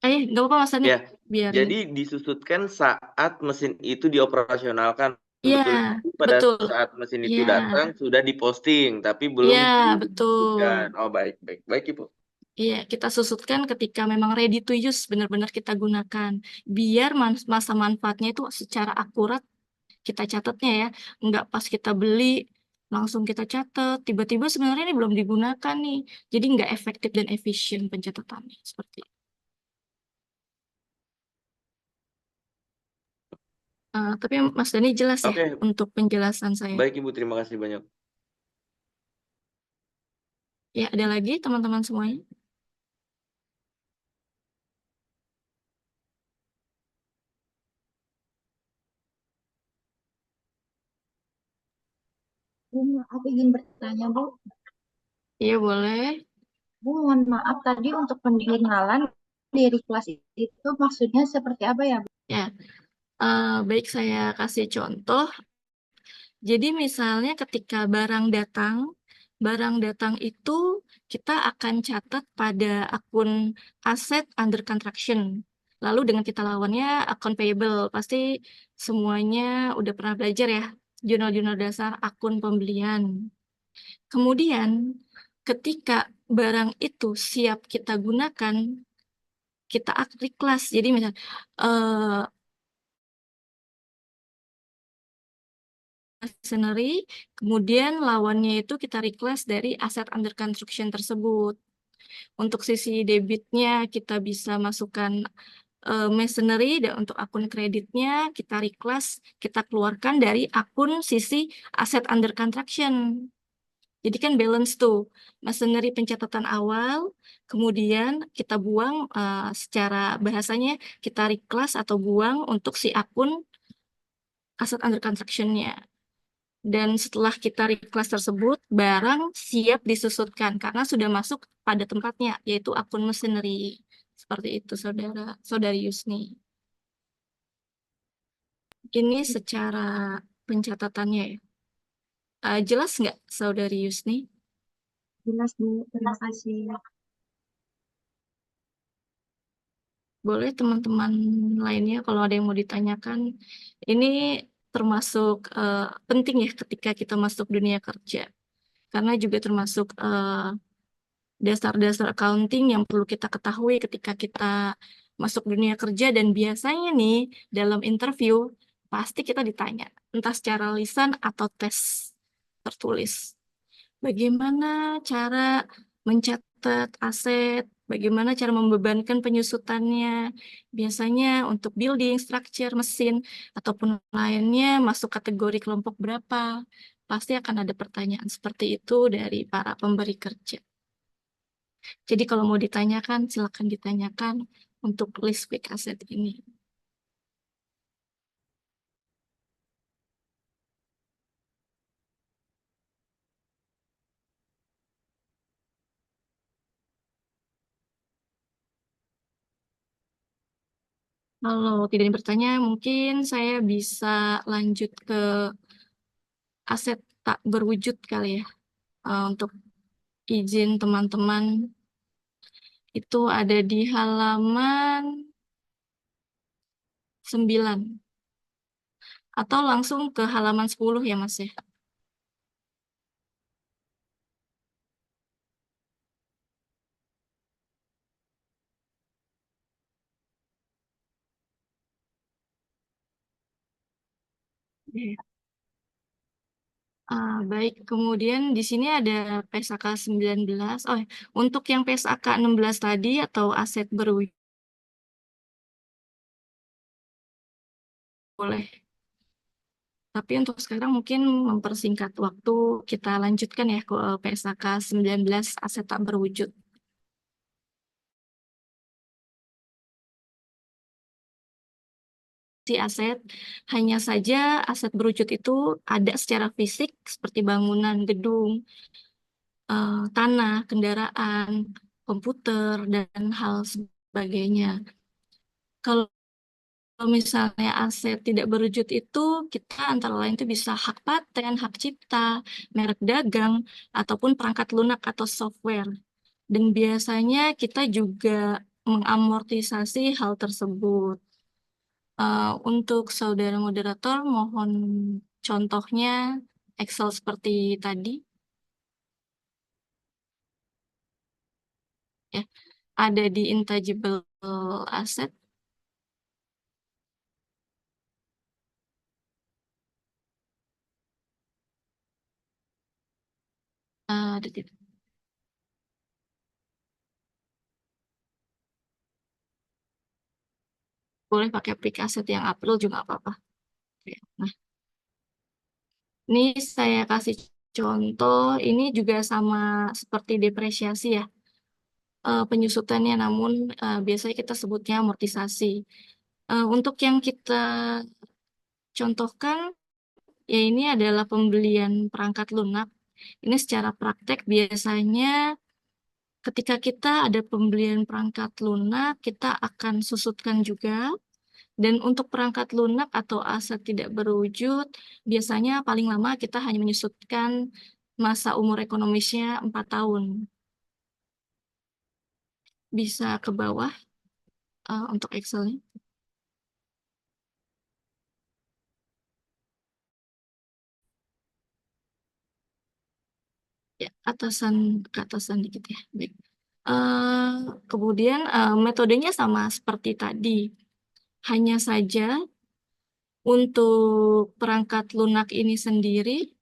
Speaker 1: nggak apa-apa Mas Dani,
Speaker 4: Ya,
Speaker 1: biar ini.
Speaker 4: jadi disusutkan saat mesin itu dioperasionalkan.
Speaker 1: Iya,
Speaker 4: Betul. Pada
Speaker 1: betul.
Speaker 4: saat mesin itu
Speaker 1: Iya,
Speaker 4: datang sudah diposting, tapi belum
Speaker 1: iya,
Speaker 4: disusutkan.
Speaker 1: betul.
Speaker 4: Oh baik, baik, baik Ibu.
Speaker 1: Iya, kita susutkan ketika memang ready to use, benar-benar kita gunakan. Biar masa manfaatnya itu secara akurat kita catatnya ya. Nggak pas kita beli, langsung kita catat. Tiba-tiba sebenarnya ini belum digunakan nih. Jadi nggak efektif dan efisien pencatatannya. Seperti itu. Tapi Mas Dani jelas ya
Speaker 4: Oke,
Speaker 1: untuk penjelasan saya.
Speaker 4: baik Ibu, terima kasih banyak.
Speaker 1: Ya, ada lagi teman-teman semuanya?
Speaker 5: Bu, aku ingin bertanya, Bu.
Speaker 1: Iya, boleh.
Speaker 5: Bu, mohon maaf tadi untuk penjurnalan dari kelas itu maksudnya seperti apa ya, Bu?
Speaker 1: Ya, baik saya kasih contoh. Jadi misalnya ketika barang datang itu kita akan catat pada akun aset under construction. Lalu dengan kita lawannya akun payable, pasti semuanya udah pernah belajar ya, jurnal-jurnal dasar akun pembelian. Kemudian ketika barang itu siap kita gunakan, kita reclass. Jadi misalnya scenery, kemudian lawannya itu kita request dari aset under construction tersebut. Untuk sisi debitnya kita bisa masukkan masonry dan untuk akun kreditnya kita reclass, kita keluarkan dari akun sisi aset under construction. Jadi kan balance tuh, masonry pencatatan awal, kemudian kita buang secara bahasanya kita reclass atau buang untuk si akun aset under construction-nya. Dan setelah kita reclass tersebut, barang siap disusutkan karena sudah masuk pada tempatnya, yaitu akun masonry. Seperti itu, saudari Yusni. Ini secara pencatatannya ya. Jelas nggak, saudari Yusni?
Speaker 5: Jelas, Bu. Terima kasih.
Speaker 1: Boleh teman-teman lainnya kalau ada yang mau ditanyakan. Ini termasuk penting ya ketika kita masuk dunia kerja. Karena juga termasuk dasar-dasar accounting yang perlu kita ketahui ketika kita masuk dunia kerja. Dan biasanya nih dalam interview pasti kita ditanya entah secara lisan atau tes tertulis. Bagaimana cara mencatat aset, bagaimana cara membebankan penyusutannya. Biasanya untuk building, structure, mesin, ataupun lainnya masuk kategori kelompok berapa. Pasti akan ada pertanyaan seperti itu dari para pemberi kerja. Jadi kalau mau ditanyakan, silakan ditanyakan untuk list fixed asset ini. Kalau tidak bertanya, mungkin saya bisa lanjut ke aset tak berwujud kali ya. Untuk izin teman-teman, itu ada di halaman 9. Atau langsung ke halaman 10 ya Mas ya. Oke. Baik, kemudian di sini ada PSAK 19. Oh, untuk yang PSAK 16 tadi atau aset berwujud boleh. Tapi untuk sekarang mungkin mempersingkat waktu, kita lanjutkan ya ke PSAK 19 aset tak berwujud. Si aset, hanya saja aset berwujud itu ada secara fisik seperti bangunan, gedung, tanah, kendaraan, komputer, dan hal sebagainya. Kalau misalnya aset tidak berwujud itu, kita antara lain itu bisa hak paten, hak cipta, merek dagang, ataupun perangkat lunak atau software. Dan biasanya kita juga mengamortisasi hal tersebut. Untuk saudara moderator, mohon contohnya Excel seperti tadi. Ya, ada di intangible asset. Ada boleh pakai aplikasi yang April juga nggak apa-apa. Oke. Nah, ini saya kasih contoh. Ini juga sama seperti depresiasi ya. Penyusutannya, namun biasanya kita sebutnya amortisasi. Untuk yang kita contohkan, ya ini adalah pembelian perangkat lunak. Ini secara praktek biasanya ketika kita ada pembelian perangkat lunak, kita akan susutkan juga. Dan untuk perangkat lunak atau aset tidak berwujud, biasanya paling lama kita hanya menyusutkan masa umur ekonomisnya 4 tahun. Bisa ke bawah untuk Excel-nya. Ya, ke atasan dikit ya. Baik. Eh, Kemudian metodenya sama seperti tadi. Hanya saja untuk perangkat lunak ini sendiri,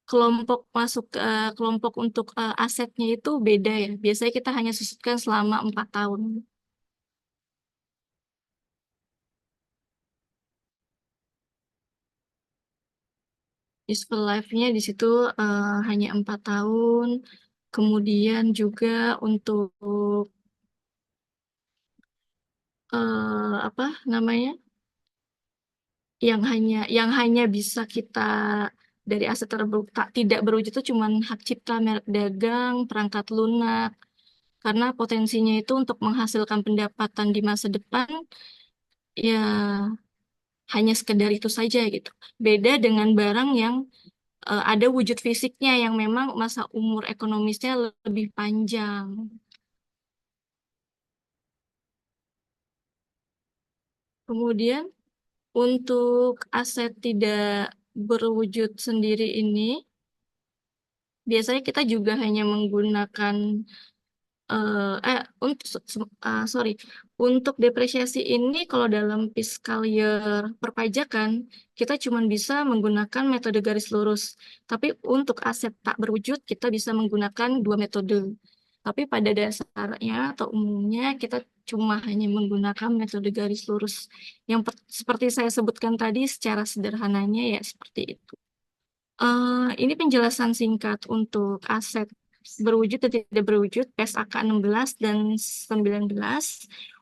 Speaker 1: kelompok masuk ke kelompok untuk asetnya itu beda ya. Biasanya kita hanya susutkan selama 4 tahun. Useful life-nya di situ hanya 4 tahun. Kemudian juga untuk apa namanya? Yang hanya bisa kita dari aset tidak berwujud itu cuman hak cipta, merek dagang, perangkat lunak. Karena potensinya itu untuk menghasilkan pendapatan di masa depan ya hanya sekedar itu saja gitu. Beda dengan barang yang ada wujud fisiknya yang memang masa umur ekonomisnya lebih panjang. Kemudian untuk aset tidak berwujud sendiri ini, biasanya kita juga hanya menggunakan untuk sorry, untuk depresiasi ini kalau dalam fiscal year perpajakan kita cuma bisa menggunakan metode garis lurus. Tapi untuk aset tak berwujud kita bisa menggunakan dua metode. Tapi pada dasarnya atau umumnya kita cuma hanya menggunakan metode garis lurus. Yang seperti saya sebutkan tadi secara sederhananya ya seperti itu. Ini penjelasan singkat untuk aset berwujud dan tidak berwujud PSAK 16 dan 19.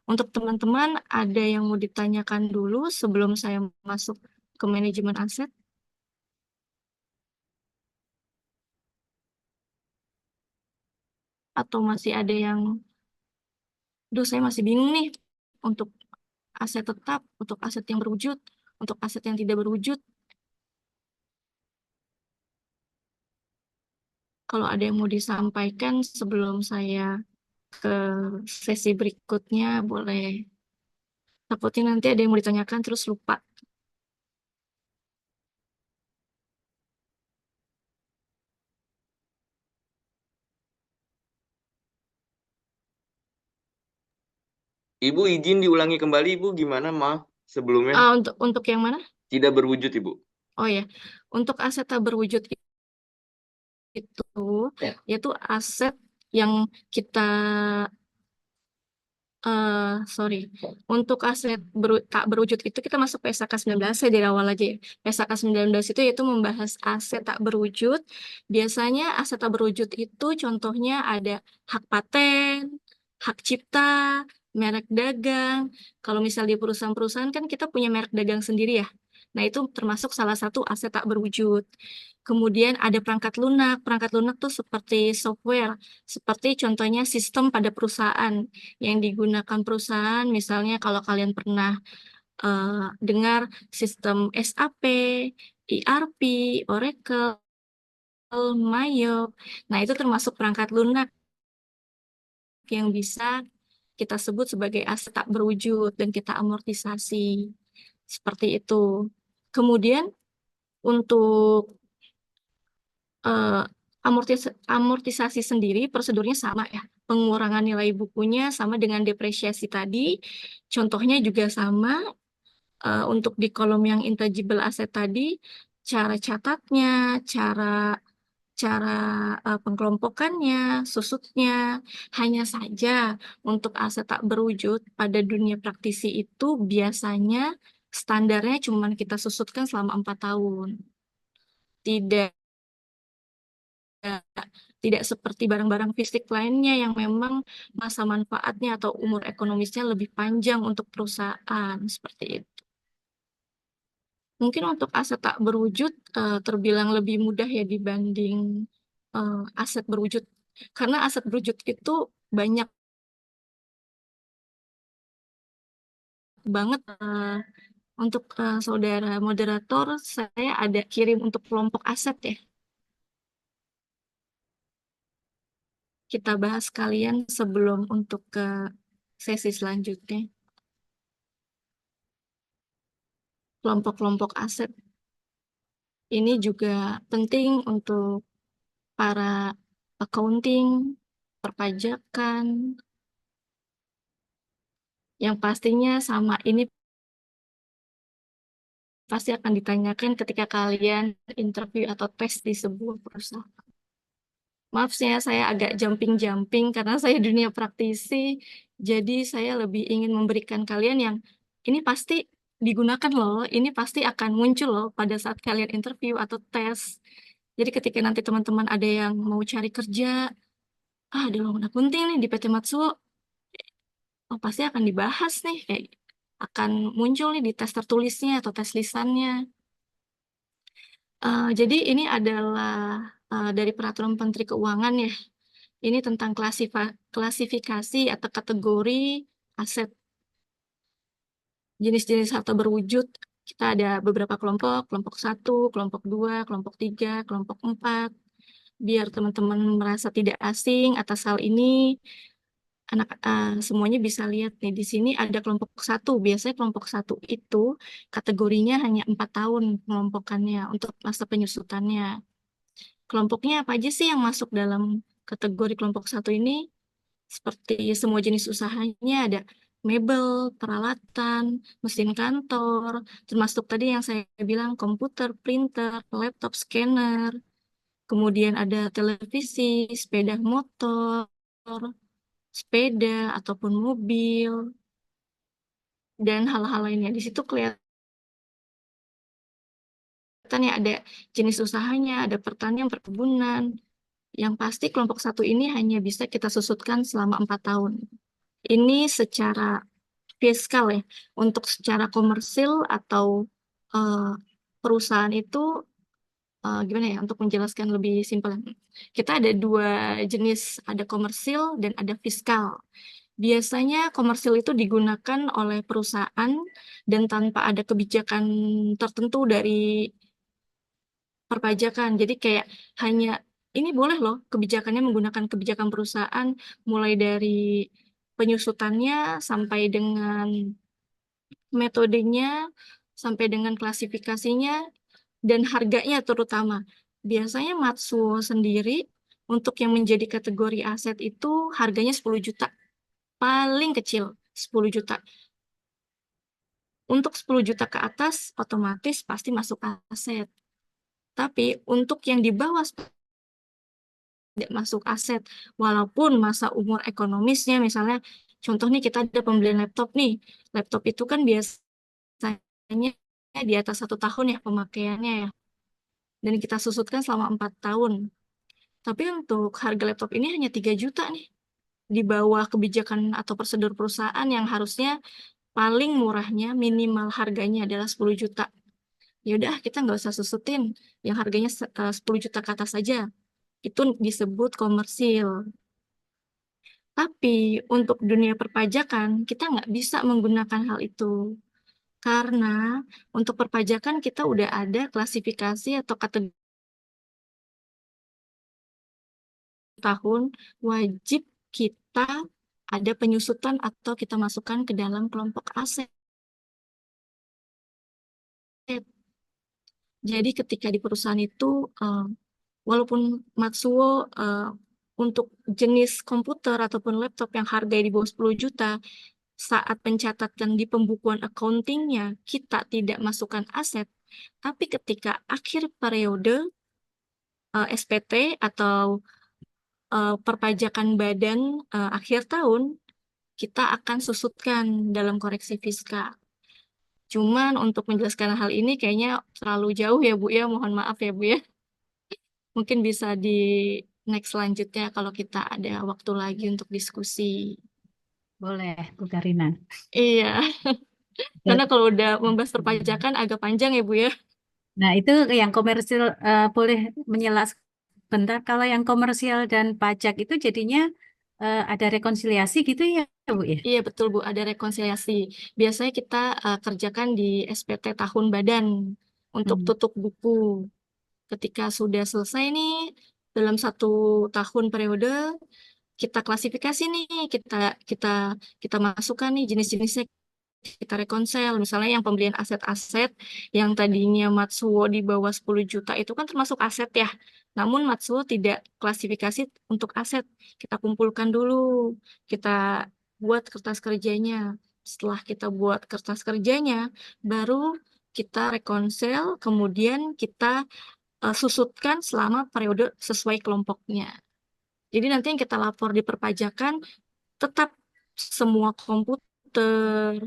Speaker 1: Untuk teman-teman ada yang mau ditanyakan dulu sebelum saya masuk ke manajemen aset? Atau masih ada yang, duh saya masih bingung nih untuk aset tetap, untuk aset yang berwujud, untuk aset yang tidak berwujud. Kalau ada yang mau disampaikan sebelum saya ke sesi berikutnya, boleh. Takutnya nanti ada yang mau ditanyakan terus lupa.
Speaker 4: Ibu izin diulangi kembali, Ibu gimana? Maaf sebelumnya.
Speaker 1: Untuk yang mana?
Speaker 4: Tidak berwujud, Ibu.
Speaker 1: Oh ya, untuk aset tak berwujud itu yaitu aset yang kita sorry, untuk aset tak berwujud itu kita masuk PSAK 19 saya dari awal aja ya. PSAK 19 itu yaitu membahas aset tak berwujud. Biasanya aset tak berwujud itu contohnya ada hak paten, hak cipta, merek dagang. Kalau misal di perusahaan-perusahaan kan kita punya merek dagang sendiri ya. Nah, itu termasuk salah satu aset tak berwujud. Kemudian ada perangkat lunak. Perangkat lunak tuh seperti software, seperti contohnya sistem pada perusahaan yang digunakan perusahaan. Misalnya kalau kalian pernah dengar sistem SAP, ERP, Oracle, Mayo. Nah, itu termasuk perangkat lunak yang bisa kita sebut sebagai aset tak berwujud dan kita amortisasi. Seperti itu. Kemudian untuk eh, amortisasi sendiri prosedurnya sama ya. Pengurangan nilai bukunya sama dengan depresiasi tadi. Contohnya juga sama. Untuk di kolom yang intangible asset tadi, cara catatnya, cara cara pengkelompokannya, susutnya. Hanya saja untuk aset tak berwujud pada dunia praktisi itu biasanya standarnya cuma kita susutkan selama 4 tahun. Tidak tidak seperti barang-barang fisik lainnya yang memang masa manfaatnya atau umur ekonomisnya lebih panjang untuk perusahaan seperti itu. Mungkin untuk aset tak berwujud terbilang lebih mudah ya dibanding aset berwujud. Karena aset berwujud itu banyak banget. Untuk saudara moderator, saya ada kirim untuk kelompok aset ya. Kita bahas kalian sebelum untuk ke sesi selanjutnya. Kelompok-kelompok aset ini juga penting untuk para accounting, perpajakan, yang pastinya sama ini pasti akan ditanyakan ketika kalian interview atau tes di sebuah perusahaan. Maaf saya agak jumping-jumping karena saya dunia praktisi, jadi saya lebih ingin memberikan kalian yang ini pasti digunakan loh. Ini pasti akan muncul loh pada saat kalian interview atau tes. Jadi ketika nanti teman-teman ada yang mau cari kerja, ada lowongan penting nih di PT Matsuo, oh pasti akan dibahas nih, kayak akan muncul nih di tes tertulisnya atau tes lisannya. Jadi ini adalah dari Peraturan Menteri Keuangan ya. Ini tentang klasifikasi atau kategori aset jenis-jenis harta berwujud. Kita ada beberapa kelompok, kelompok 1, kelompok 2, kelompok 3, kelompok 4. Biar teman-teman merasa tidak asing atas hal ini, semuanya bisa lihat nih di sini ada kelompok 1. Biasanya kelompok 1 itu kategorinya hanya 4 tahun pengelompokannya untuk masa penyusutannya. Kelompoknya apa aja sih yang masuk dalam kategori kelompok 1 ini? Seperti semua jenis usahanya ada mebel, peralatan, mesin kantor, termasuk tadi yang saya bilang komputer, printer, laptop, scanner, kemudian ada televisi, sepeda motor, sepeda ataupun mobil, dan hal-hal lainnya. Di situ kelihatan ya ada jenis usahanya, ada pertanian, perkebunan. Yang pasti kelompok 1 ini hanya bisa kita susutkan selama 4 tahun. Ini secara fiskal ya. Untuk secara komersil atau eh, perusahaan itu gimana ya untuk menjelaskan lebih simpel. Kita ada 2 jenis, ada komersil dan ada fiskal. Biasanya komersil itu digunakan oleh perusahaan dan tanpa ada kebijakan tertentu dari perpajakan. Jadi kayak hanya ini boleh loh kebijakannya menggunakan kebijakan perusahaan mulai dari penyusutannya sampai dengan metodenya, sampai dengan klasifikasinya dan harganya terutama. Biasanya Matsuo sendiri untuk yang menjadi kategori aset itu harganya 10 juta. Paling kecil 10 juta. Untuk 10 juta ke atas otomatis pasti masuk aset. Tapi untuk yang di bawah tidak masuk aset, walaupun masa umur ekonomisnya misalnya, contoh nih kita ada pembelian laptop nih, laptop itu kan biasanya di atas 1 tahun ya pemakaiannya ya, dan kita susutkan selama 4 tahun. Tapi untuk harga laptop ini hanya 3 juta nih, di bawah kebijakan atau prosedur perusahaan yang harusnya paling murahnya minimal harganya adalah 10 juta. Ya udah kita nggak usah susutin, yang harganya 10 juta ke atas saja. Itu disebut komersil. Tapi untuk dunia perpajakan, kita nggak bisa menggunakan hal itu. Karena untuk perpajakan kita udah ada klasifikasi atau kategori tahun, wajib kita ada penyusutan atau kita masukkan ke dalam kelompok aset. Jadi ketika di perusahaan itu, walaupun Matsuo untuk jenis komputer ataupun laptop yang harganya di bawah 10 juta, saat pencatatan di pembukuan accountingnya kita tidak masukkan aset, tapi ketika akhir periode SPT atau perpajakan badan akhir tahun, kita akan susutkan dalam koreksi fiskal. Cuman untuk menjelaskan hal ini kayaknya terlalu jauh ya Bu ya, mohon maaf ya Bu ya. Mungkin bisa di next selanjutnya kalau kita ada waktu lagi untuk diskusi.
Speaker 2: Boleh, Bu Karina.
Speaker 1: Iya, karena
Speaker 2: Dan-
Speaker 1: kalau udah membahas perpajakan agak panjang ya Bu ya.
Speaker 2: Nah, itu yang komersil boleh menyela sebentar. Kalau yang komersial dan pajak itu jadinya ada rekonsiliasi gitu ya, Bu ya?
Speaker 1: Iya betul Bu, ada rekonsiliasi. Biasanya kita kerjakan di SPT tahun badan untuk
Speaker 2: Hmm.
Speaker 1: tutup buku. Ketika sudah selesai nih, dalam 1 tahun periode, kita klasifikasi nih, kita kita kita masukkan nih jenis-jenisnya, kita rekonsel. Misalnya yang pembelian aset-aset yang tadinya Matsuo di bawah 10 juta itu kan termasuk aset ya. Namun Matsuo tidak klasifikasi untuk aset. Kita kumpulkan dulu, kita buat kertas kerjanya. Setelah kita buat kertas kerjanya, baru kita rekonsel, kemudian kita susutkan selama periode sesuai kelompoknya. Jadi nanti yang kita lapor di perpajakan tetap semua komputer,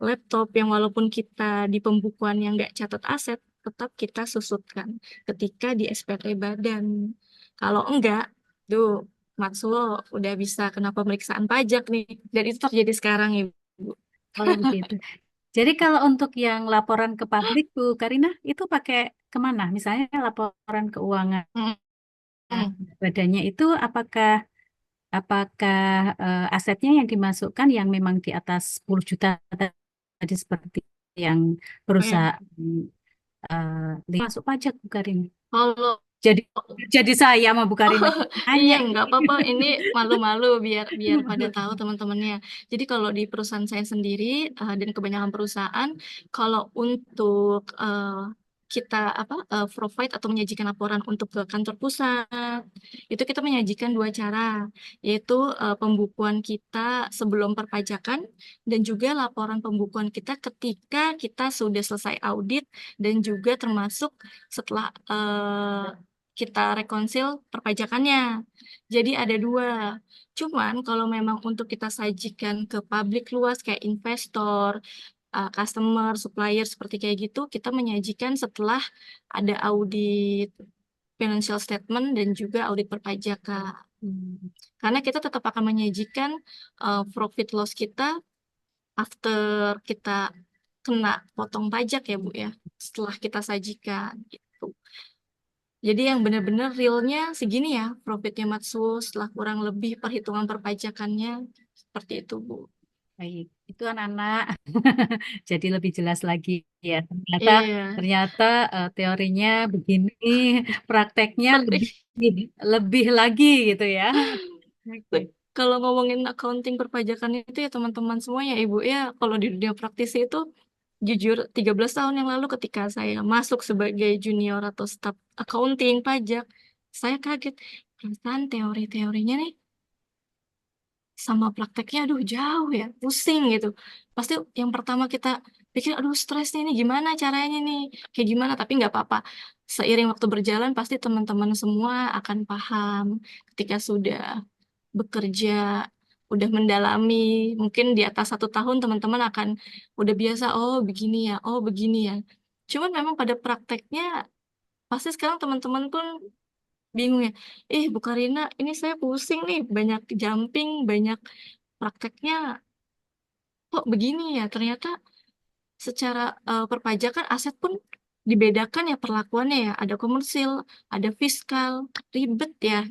Speaker 1: laptop yang walaupun kita di pembukuan yang nggak catat aset, tetap kita susutkan ketika di SPT badan. Kalau enggak, tuh Matsuo udah bisa kena pemeriksaan pajak nih. Dan itu terjadi sekarang, Ibu.
Speaker 2: Oh, begitu. Jadi kalau untuk yang laporan ke publik, Bu Karina, itu pakai kemana? Misalnya laporan keuangan
Speaker 1: Hmm, hmm.
Speaker 2: badannya itu apakah apakah asetnya yang dimasukkan yang memang di atas 10 juta tadi seperti yang
Speaker 1: Oh ya,
Speaker 2: perusahaan masuk pajak, Bu Karina?
Speaker 1: kalau
Speaker 2: Jadi jadi saya sama Bu Karina
Speaker 1: iya,
Speaker 2: nanya.
Speaker 1: nggak apa-apa. Ini malu-malu biar biar pada tahu teman-temannya. Jadi kalau di perusahaan saya sendiri dan kebanyakan perusahaan, kalau untuk kita provide atau menyajikan laporan untuk ke kantor pusat, itu kita menyajikan dua cara, yaitu pembukuan kita sebelum perpajakan dan juga laporan pembukuan kita ketika kita sudah selesai audit dan juga termasuk setelah kita rekonsil perpajakannya. Jadi ada dua. Cuman kalau memang untuk kita sajikan ke publik luas kayak investor, customer, supplier seperti kayak gitu, kita menyajikan setelah ada audit financial statement dan juga audit perpajakan. Karena kita tetap akan menyajikan profit loss kita after kita kena potong pajak ya Bu ya, setelah kita sajikan gitu. Jadi yang benar-benar realnya segini ya, profitnya Matsuo setelah kurang lebih perhitungan perpajakannya seperti itu, Bu.
Speaker 2: Baik, itu anak-anak. Jadi lebih jelas lagi ya. Ternyata
Speaker 1: Iya,
Speaker 2: ternyata teorinya begini, prakteknya
Speaker 1: praktik.
Speaker 2: lebih lebih lagi gitu ya. Oke.
Speaker 1: Kalau ngomongin accounting perpajakan itu ya teman-teman semuanya, Ibu ya, kalau di dunia praktisi itu jujur 13 tahun yang lalu ketika saya masuk sebagai junior atau staf accounting pajak, saya kaget. Perasaan teori-teorinya nih sama prakteknya aduh jauh ya, pusing gitu. Pasti yang pertama kita pikir aduh stres nih, ini gimana caranya nih, kayak gimana, tapi nggak apa-apa. Seiring waktu berjalan pasti teman-teman semua akan paham ketika sudah bekerja, udah mendalami, mungkin di atas 1 tahun teman-teman akan udah biasa, oh begini ya, oh begini ya. Cuman memang pada prakteknya pasti sekarang teman-teman pun bingung ya. Bu Karina, ini saya pusing nih, banyak jumping, banyak prakteknya kok begini ya. Ternyata secara perpajakan aset pun dibedakan ya perlakuannya ya. Ada komersil, ada fiskal, ribet ya.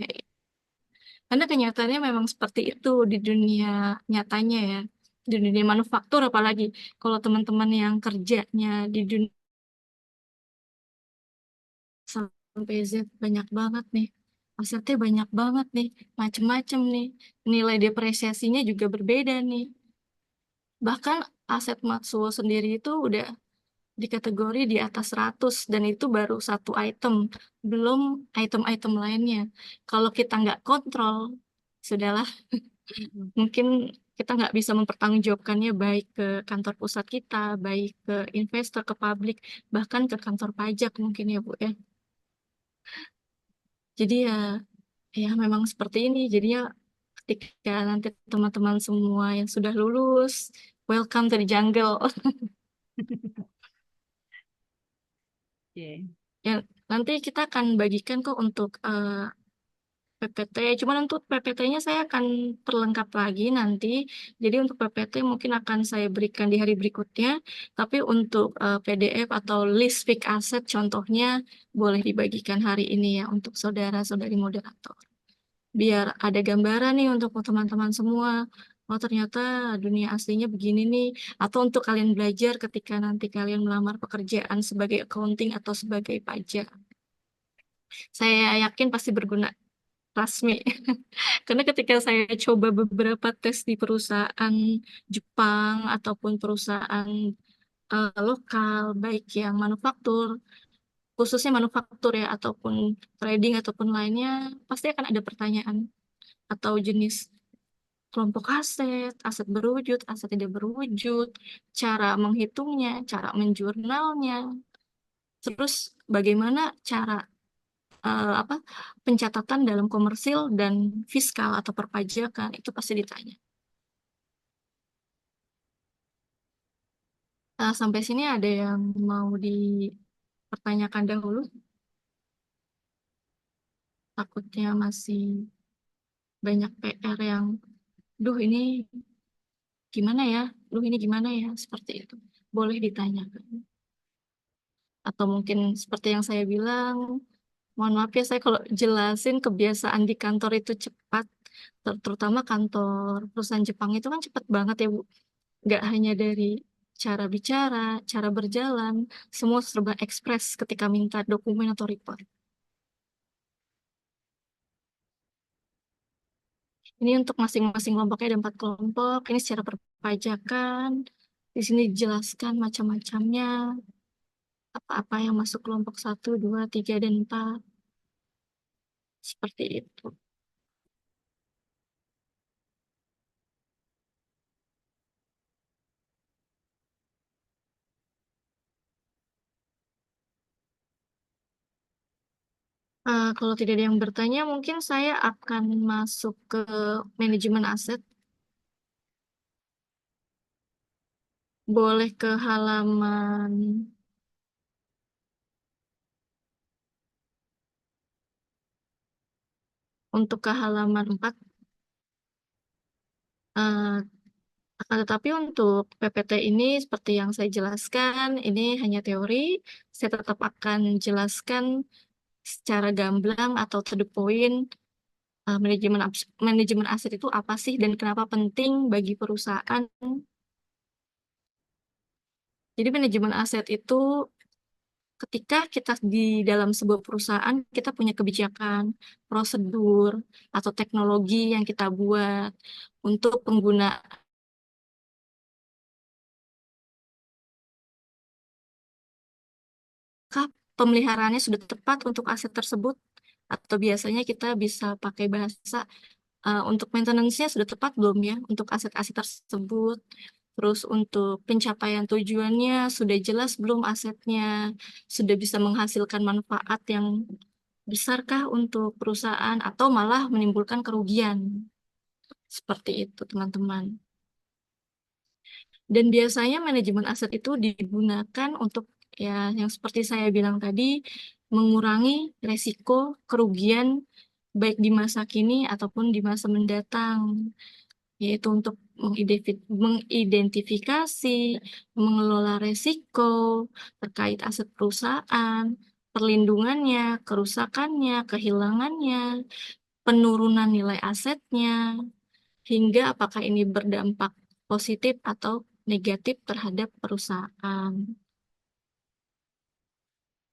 Speaker 1: Karena kenyataannya memang seperti itu di dunia nyatanya ya. Di dunia manufaktur apalagi. Kalau teman-teman yang kerjanya di dunia sampai Z banyak banget nih. Asetnya banyak banget nih. Macem-macem nih. Nilai depresiasinya juga berbeda nih. Bahkan aset Matsuo sendiri itu udah di kategori di atas 100 dan itu baru satu item, belum item-item lainnya. Kalau kita nggak kontrol, sudahlah, mungkin kita nggak bisa mempertanggungjawabkannya baik ke kantor pusat kita, baik ke investor, ke publik, bahkan ke kantor pajak mungkin ya Bu ya. Jadi ya memang seperti ini. Jadinya ketika nanti teman-teman semua yang sudah lulus, welcome to the jungle.
Speaker 2: Oke.
Speaker 1: Ya, nanti kita akan bagikan kok untuk PPT. Cuman untuk PPT-nya saya akan perlengkap lagi nanti. Jadi untuk PPT mungkin akan saya berikan di hari berikutnya. Tapi untuk PDF atau list fixed asset contohnya boleh dibagikan hari ini ya untuk saudara-saudari moderator. Biar ada gambaran nih untuk teman-teman semua. Oh ternyata dunia aslinya begini nih. Atau untuk kalian belajar ketika nanti kalian melamar pekerjaan sebagai accounting atau sebagai pajak. Saya yakin pasti berguna. Rasmi. Karena ketika saya coba beberapa tes di perusahaan Jepang ataupun perusahaan lokal, baik yang manufaktur, khususnya manufaktur ya, ataupun trading ataupun lainnya, pasti akan ada pertanyaan atau jenis kelompok aset, aset berwujud, aset tidak berwujud, cara menghitungnya, cara menjurnalnya, terus bagaimana cara apa pencatatan dalam komersil dan fiskal atau perpajakan itu pasti ditanya. Sampai sini ada yang mau dipertanyakan dahulu? Takutnya masih banyak PR yang, duh ini gimana ya, duh ini gimana ya, seperti itu. Boleh ditanyakan. Atau mungkin seperti yang saya bilang, mohon maaf ya saya kalau jelasin kebiasaan di kantor itu cepat, terutama kantor perusahaan Jepang itu kan cepat banget ya Bu. Nggak hanya dari cara bicara, cara berjalan, semua serba ekspres ketika minta dokumen atau report. Ini untuk masing-masing kelompoknya ada 4 kelompok. Ini secara perpajakan. Di sini dijelaskan macam-macamnya, apa-apa yang masuk kelompok 1, 2, 3, dan 4. Seperti itu. Kalau tidak ada yang bertanya, mungkin saya akan masuk ke manajemen aset. Boleh ke halaman untuk ke halaman 4. Eh, Akan tetapi untuk PPT ini seperti yang saya jelaskan, ini hanya teori. Saya tetap akan jelaskan secara gamblang atau to the point, manajemen aset itu apa sih dan kenapa penting bagi perusahaan. Jadi manajemen aset itu ketika kita di dalam sebuah perusahaan, kita punya kebijakan, prosedur, atau teknologi yang kita buat untuk pengguna apakah pemeliharaannya sudah tepat untuk aset tersebut, atau biasanya kita bisa pakai bahasa untuk maintenance-nya sudah tepat belum ya untuk aset-aset tersebut. Terus untuk pencapaian tujuannya sudah jelas belum asetnya, sudah bisa menghasilkan manfaat yang besarkah untuk perusahaan atau malah menimbulkan kerugian. Seperti itu, teman-teman. Dan biasanya manajemen aset itu digunakan untuk ya yang seperti saya bilang tadi, mengurangi resiko kerugian baik di masa kini ataupun di masa mendatang, yaitu untuk mengidentifikasi, mengelola resiko terkait aset perusahaan, perlindungannya, kerusakannya, kehilangannya, penurunan nilai asetnya, hingga apakah ini berdampak positif atau negatif terhadap perusahaan.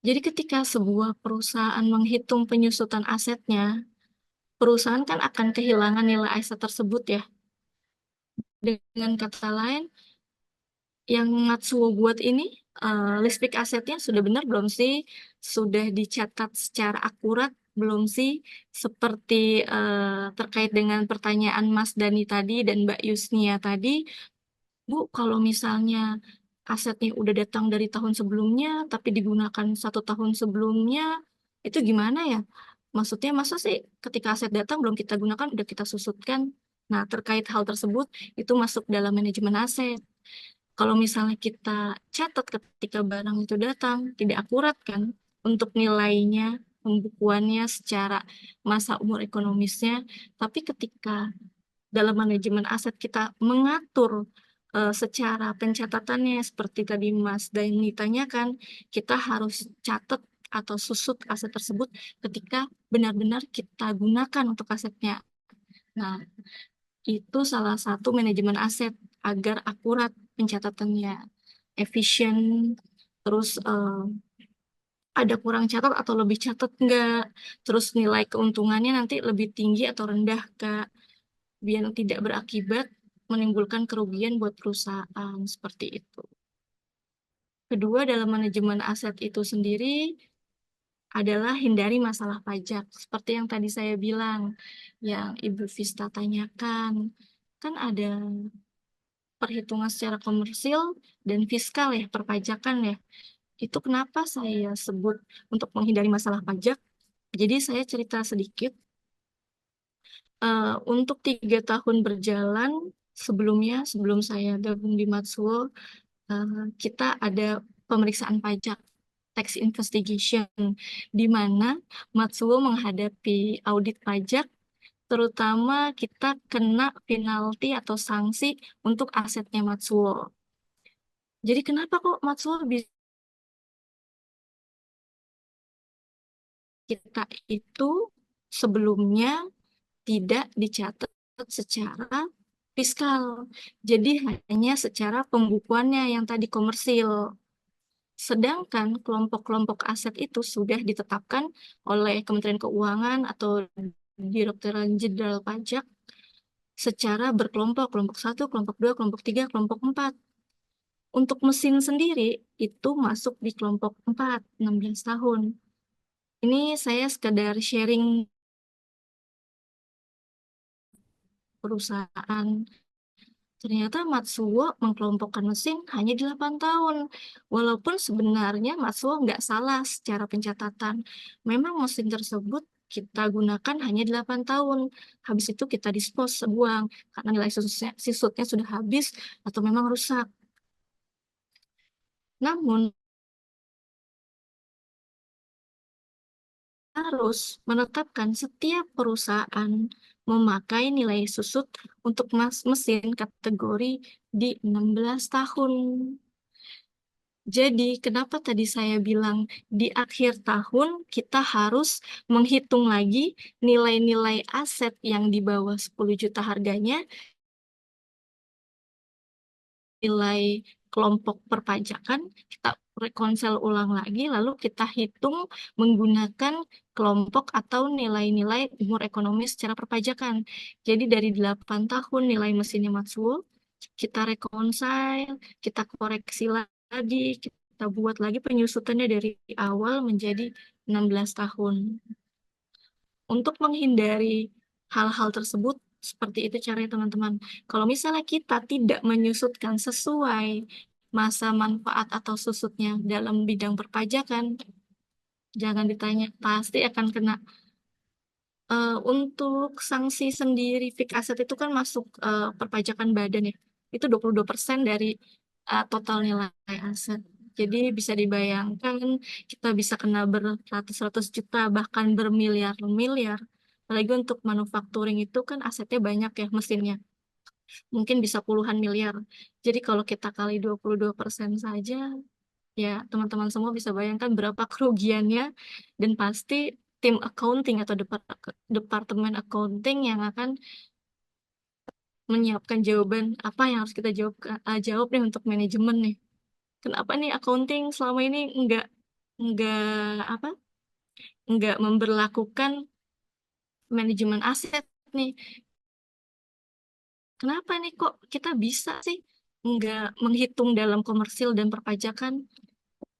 Speaker 1: Jadi ketika sebuah perusahaan menghitung penyusutan asetnya, perusahaan kan akan kehilangan nilai aset tersebut ya. Dengan kata lain, yang Matsuo buat ini, list pick asetnya sudah benar belum sih? Sudah dicatat secara akurat belum sih? Seperti terkait dengan pertanyaan Mas Dani tadi dan Mbak Yusnia tadi, Bu, kalau misalnya asetnya udah datang dari tahun sebelumnya, tapi digunakan 1 tahun sebelumnya, itu gimana ya? Maksudnya, masa sih ketika aset datang belum kita gunakan, udah kita susutkan? Nah, terkait hal tersebut, itu masuk dalam manajemen aset. Kalau misalnya kita catat ketika barang itu datang, tidak akurat kan untuk nilainya, pembukuannya secara masa umur ekonomisnya, tapi ketika dalam manajemen aset kita mengatur secara pencatatannya seperti tadi Mas Daini tanyakan, kita harus catat atau susut aset tersebut ketika benar-benar kita gunakan untuk asetnya. Nah, itu salah satu manajemen aset agar akurat pencatatannya, efisien, terus ada kurang catat atau lebih catat enggak, terus nilai keuntungannya nanti lebih tinggi atau rendah Kak, biar tidak berakibat menimbulkan kerugian buat perusahaan seperti itu. Kedua, dalam manajemen aset itu sendiri adalah hindari masalah pajak. Seperti yang tadi saya bilang, yang Ibu Vista tanyakan, kan ada perhitungan secara komersil dan fiskal ya, perpajakan ya. Itu kenapa saya sebut untuk menghindari masalah pajak. Jadi saya cerita sedikit. Untuk 3 tahun berjalan sebelumnya, sebelum saya gabung di Matsuo, kita ada pemeriksaan pajak, tax investigation, di mana Matsuo menghadapi audit pajak, terutama kita kena penalti atau sanksi untuk asetnya Matsuo. Jadi kenapa kok Matsuo bisa kita itu sebelumnya tidak dicatat secara fiskal. Jadi hanya secara pembukuannya yang tadi komersil. Sedangkan kelompok-kelompok aset itu sudah ditetapkan oleh Kementerian Keuangan atau Direktorat Jenderal Pajak secara berkelompok, kelompok 1, kelompok 2, kelompok 3, kelompok 4. Untuk mesin sendiri itu masuk di kelompok 4, 16 tahun. Ini saya sekedar sharing perusahaan. Ternyata Matsuo mengkelompokkan mesin hanya 8 tahun. Walaupun sebenarnya Matsuo nggak salah secara pencatatan. Memang mesin tersebut kita gunakan hanya 8 tahun. Habis itu kita dispose, buang. Karena nilai sisutnya sudah habis atau memang rusak. Namun, harus menetapkan setiap perusahaan memakai nilai susut untuk mesin kategori di 16 tahun. Jadi, kenapa tadi saya bilang di akhir tahun kita harus menghitung lagi nilai-nilai aset yang di bawah 10 juta harganya, nilai kelompok perpajakan, kita rekonsil ulang lagi, lalu kita hitung menggunakan kelompok atau nilai-nilai umur ekonomi secara perpajakan. Jadi dari 8 tahun nilai mesinnya Matsuo, kita rekonsil, kita koreksi lagi, kita buat lagi penyusutannya dari awal menjadi 16 tahun. Untuk menghindari hal-hal tersebut, seperti itu caranya teman-teman. Kalau misalnya kita tidak menyusutkan sesuai masa manfaat atau susutnya dalam bidang perpajakan, jangan ditanya, pasti akan kena. Untuk sanksi sendiri, fix aset itu kan masuk perpajakan badan ya. Itu 22% dari total nilai aset. Jadi bisa dibayangkan kita bisa kena beratus-ratus juta, bahkan bermiliar-miliar. Apalagi untuk manufacturing itu kan asetnya banyak ya mesinnya. Mungkin bisa puluhan miliar. Jadi kalau kita kali 22% saja, ya teman-teman semua bisa bayangkan berapa kerugiannya. Dan pasti tim accounting atau departemen accounting yang akan menyiapkan jawaban apa yang harus kita jawab nih untuk manajemen nih. Kenapa nih accounting selama ini nggak apa nggak memberlakukan manajemen aset nih? Kenapa nih kok kita bisa sih nggak menghitung dalam komersil dan perpajakan?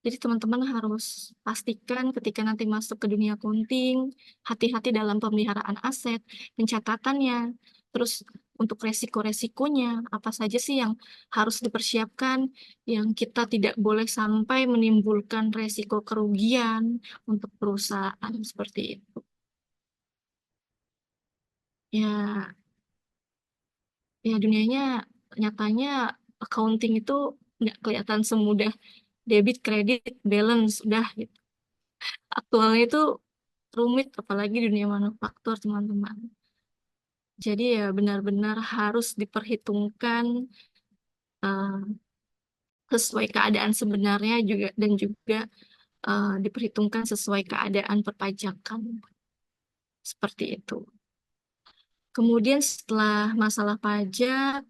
Speaker 1: Jadi teman-teman harus pastikan ketika nanti masuk ke dunia accounting, hati-hati dalam pemeliharaan aset, pencatatannya, terus untuk resiko-resikonya, apa saja sih yang harus dipersiapkan, yang kita tidak boleh sampai menimbulkan resiko kerugian untuk perusahaan seperti itu. Ya, ya dunianya nyatanya accounting itu nggak kelihatan semudah debit, kredit, balance, udah gitu. Aktualnya itu rumit, apalagi dunia manufaktur, teman-teman. Jadi ya benar-benar harus diperhitungkan eh, sesuai keadaan sebenarnya juga dan juga diperhitungkan sesuai keadaan perpajakan. Seperti itu. Kemudian setelah masalah pajak,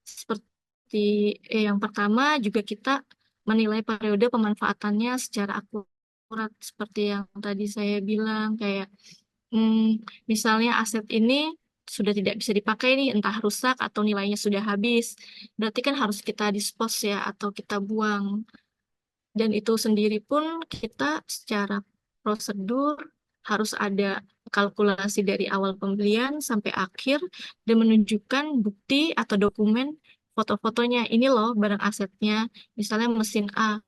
Speaker 1: seperti yang pertama juga kita menilai periode pemanfaatannya secara akurat seperti yang tadi saya bilang kayak misalnya aset ini sudah tidak bisa dipakai nih, entah rusak atau nilainya sudah habis. Berarti kan harus kita dispose ya atau kita buang. Dan itu sendiri pun kita secara prosedur harus ada kalkulasi dari awal pembelian sampai akhir dan menunjukkan bukti atau dokumen foto-fotonya. Ini loh barang asetnya, misalnya mesin A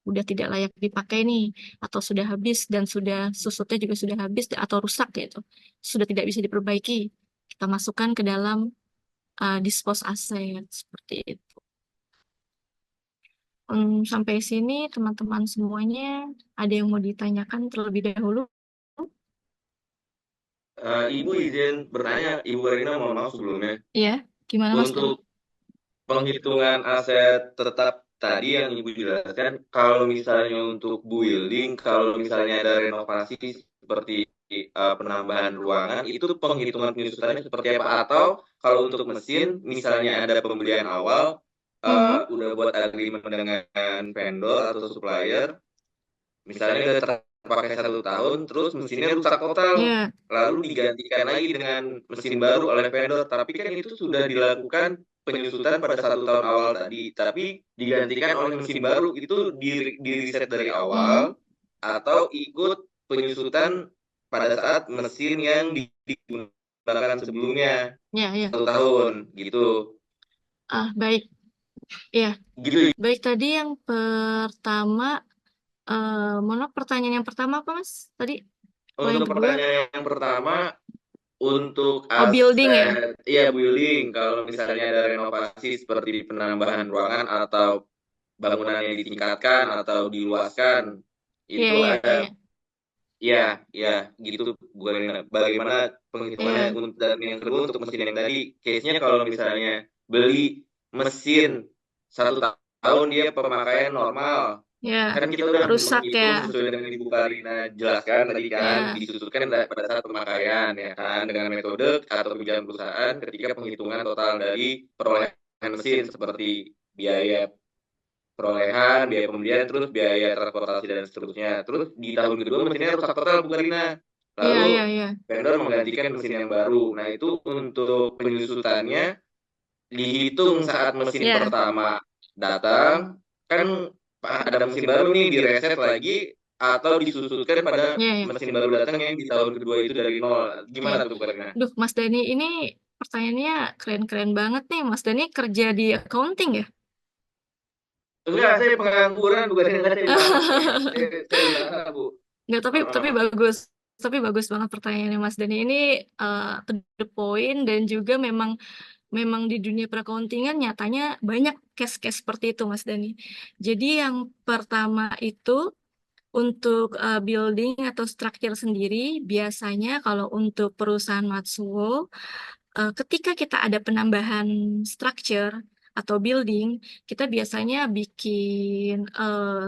Speaker 1: udah tidak layak dipakai nih atau sudah habis dan sudah susutnya juga sudah habis atau rusak gitu sudah tidak bisa diperbaiki kita masukkan ke dalam dispose aset seperti itu. Sampai sini teman-teman semuanya ada yang mau ditanyakan terlebih dahulu?
Speaker 4: Ibu izin bertanya, Ibu Karina, mohon maaf sebelumnya.
Speaker 1: Iya, gimana Mas Dani?
Speaker 4: Untuk penghitungan aset tetap tadi yang Ibu jelaskan, kalau misalnya untuk building, kalau misalnya ada renovasi seperti penambahan ruangan, itu penghitungan penyusutannya seperti apa? Atau kalau untuk mesin, misalnya ada pembelian awal, udah buat agreement dengan vendor atau supplier, misalnya udah terpakai 1 tahun, terus mesinnya rusak total,
Speaker 1: Iya,
Speaker 4: lalu digantikan lagi dengan mesin baru oleh vendor. Tapi kan itu sudah dilakukan penyusutan pada 1 tahun awal tadi, tapi digantikan oleh mesin baru, itu di reset dari awal atau ikut penyusutan pada saat mesin yang digunakan sebelumnya
Speaker 1: iya, iya.
Speaker 4: 1 tahun gitu.
Speaker 1: Baik. Iya,
Speaker 4: Gitu.
Speaker 1: baik tadi yang pertama, mohon maaf, pertanyaan yang pertama apa Mas? Tadi, kalau yang
Speaker 4: Untuk
Speaker 1: kedua,
Speaker 4: pertanyaan yang pertama, untuk
Speaker 1: building ya?
Speaker 4: aset, iya building, kalau misalnya ada renovasi seperti penambahan ruangan atau bangunan yang ditingkatkan atau diluaskan,
Speaker 1: Iya,
Speaker 4: itu
Speaker 1: iya,
Speaker 4: ada,
Speaker 1: iya.
Speaker 4: ya, ya, gitu, bagaimana penghitungannya.
Speaker 1: Iya,
Speaker 4: Dan yang kedua untuk mesin yang tadi, case-nya kalau misalnya beli mesin 1 tahun dia pemakaian normal,
Speaker 1: iya.
Speaker 4: kan kita udah
Speaker 1: Rusak ya?
Speaker 4: menghitung sesuai dengan Ibu Karina jelaskan tadi kan,
Speaker 1: Iya,
Speaker 4: disusutkan pada saat pemakaian ya kan, dengan metode atau kebijakan perusahaan ketika penghitungan total dari perolehan mesin seperti biaya perolehan, biaya pembelian, terus biaya transportasi dan seterusnya. Terus di tahun kedua mesinnya rusak total Bu Karina.
Speaker 1: iya,
Speaker 4: Lalu
Speaker 1: iya, iya.
Speaker 4: vendor menggantikan mesin yang baru. Nah, itu untuk penyusutannya dihitung saat mesin
Speaker 1: Iya,
Speaker 4: pertama datang, kan ada mesin baru nih direset lagi atau disusutkan pada
Speaker 1: iya, iya.
Speaker 4: mesin baru datang yang di tahun kedua itu dari nol. Gimana
Speaker 1: Iya.
Speaker 4: tuh Karina?
Speaker 1: Duh, Mas Dani ini pertanyaannya keren-keren banget nih. Mas Dani kerja di accounting ya?
Speaker 4: Enggak, saya pengangguran bukan yang saya dimaksud. Saya usaha Bu.
Speaker 1: Nggak, tapi
Speaker 4: Heeh.
Speaker 1: bagus. Tapi bagus banget pertanyaannya Mas Dani. Ini to the point dan juga memang di dunia peraccountingan nyatanya banyak case-case seperti itu Mas Dani. Jadi yang pertama itu untuk building atau structure sendiri, biasanya kalau untuk perusahaan Matsuo, ketika kita ada penambahan structure atau building, kita biasanya bikin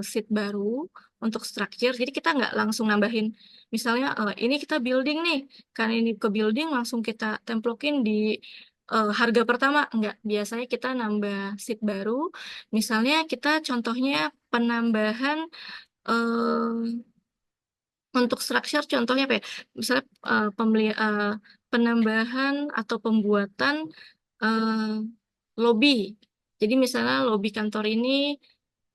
Speaker 1: sheet baru untuk structure. Jadi kita nggak langsung nambahin, misalnya ini kita building nih, karena ini ke building langsung kita templokin di harga pertama. Nggak, biasanya kita nambah sheet baru. Misalnya kita contohnya penambahan untuk structure contohnya apa ya? Misalnya penambahan atau pembuatan eh, lobby. Jadi misalnya lobby kantor ini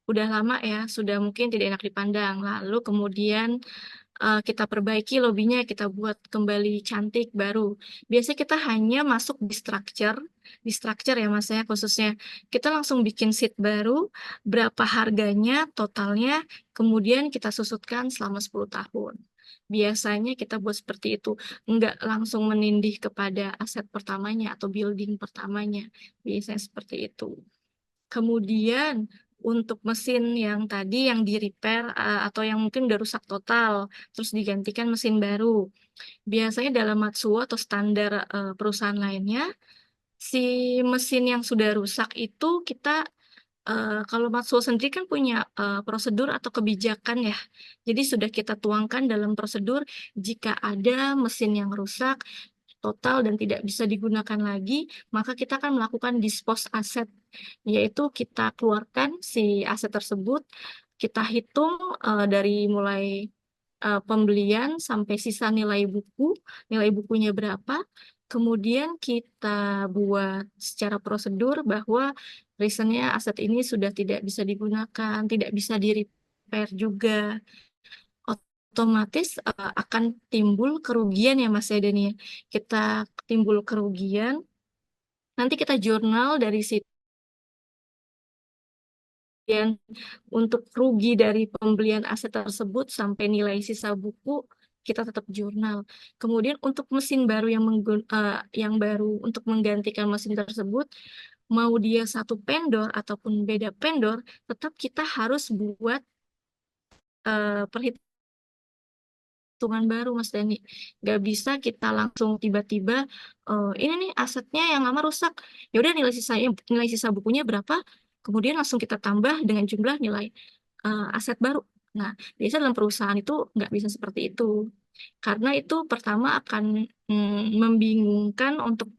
Speaker 1: udah lama ya, sudah mungkin tidak enak dipandang. Lalu kemudian kita perbaiki lobbynya, kita buat kembali cantik baru. Biasanya kita hanya masuk di structure ya Mas ya khususnya. Kita langsung bikin sheet baru, berapa harganya totalnya, kemudian kita susutkan selama 10 tahun. Biasanya kita buat seperti itu, nggak langsung menindih kepada aset pertamanya atau building pertamanya. Biasanya seperti itu. Kemudian untuk mesin yang tadi yang di repair atau yang mungkin udah rusak total, terus digantikan mesin baru. Biasanya dalam Matsuo atau standar perusahaan lainnya, si mesin yang sudah rusak itu kita kalau Matsuo sendiri kan punya prosedur atau kebijakan ya. Jadi sudah kita tuangkan dalam prosedur jika ada mesin yang rusak total dan tidak bisa digunakan lagi, maka kita akan melakukan dispose aset, yaitu kita keluarkan si aset tersebut, kita hitung dari mulai pembelian sampai sisa nilai bukunya berapa, kemudian kita buat secara prosedur bahwa reasonnya aset ini sudah tidak bisa digunakan, tidak bisa di-repair juga, otomatis akan timbul kerugian ya Mas Eden ya. Kita timbul kerugian, nanti kita jurnal dari situ. Dan untuk rugi dari pembelian aset tersebut sampai nilai sisa buku, kita tetap jurnal. Kemudian untuk mesin baru yang baru untuk menggantikan mesin tersebut, mau dia satu vendor ataupun beda vendor, tetap kita harus buat perhitungan baru, Mas Dani. Nggak bisa kita langsung tiba-tiba, ini nih asetnya yang lama rusak. Ya udah nilai sisa bukunya berapa, kemudian langsung kita tambah dengan jumlah nilai aset baru. Nah, biasa dalam perusahaan itu nggak bisa seperti itu. Karena itu pertama akan membingungkan untuk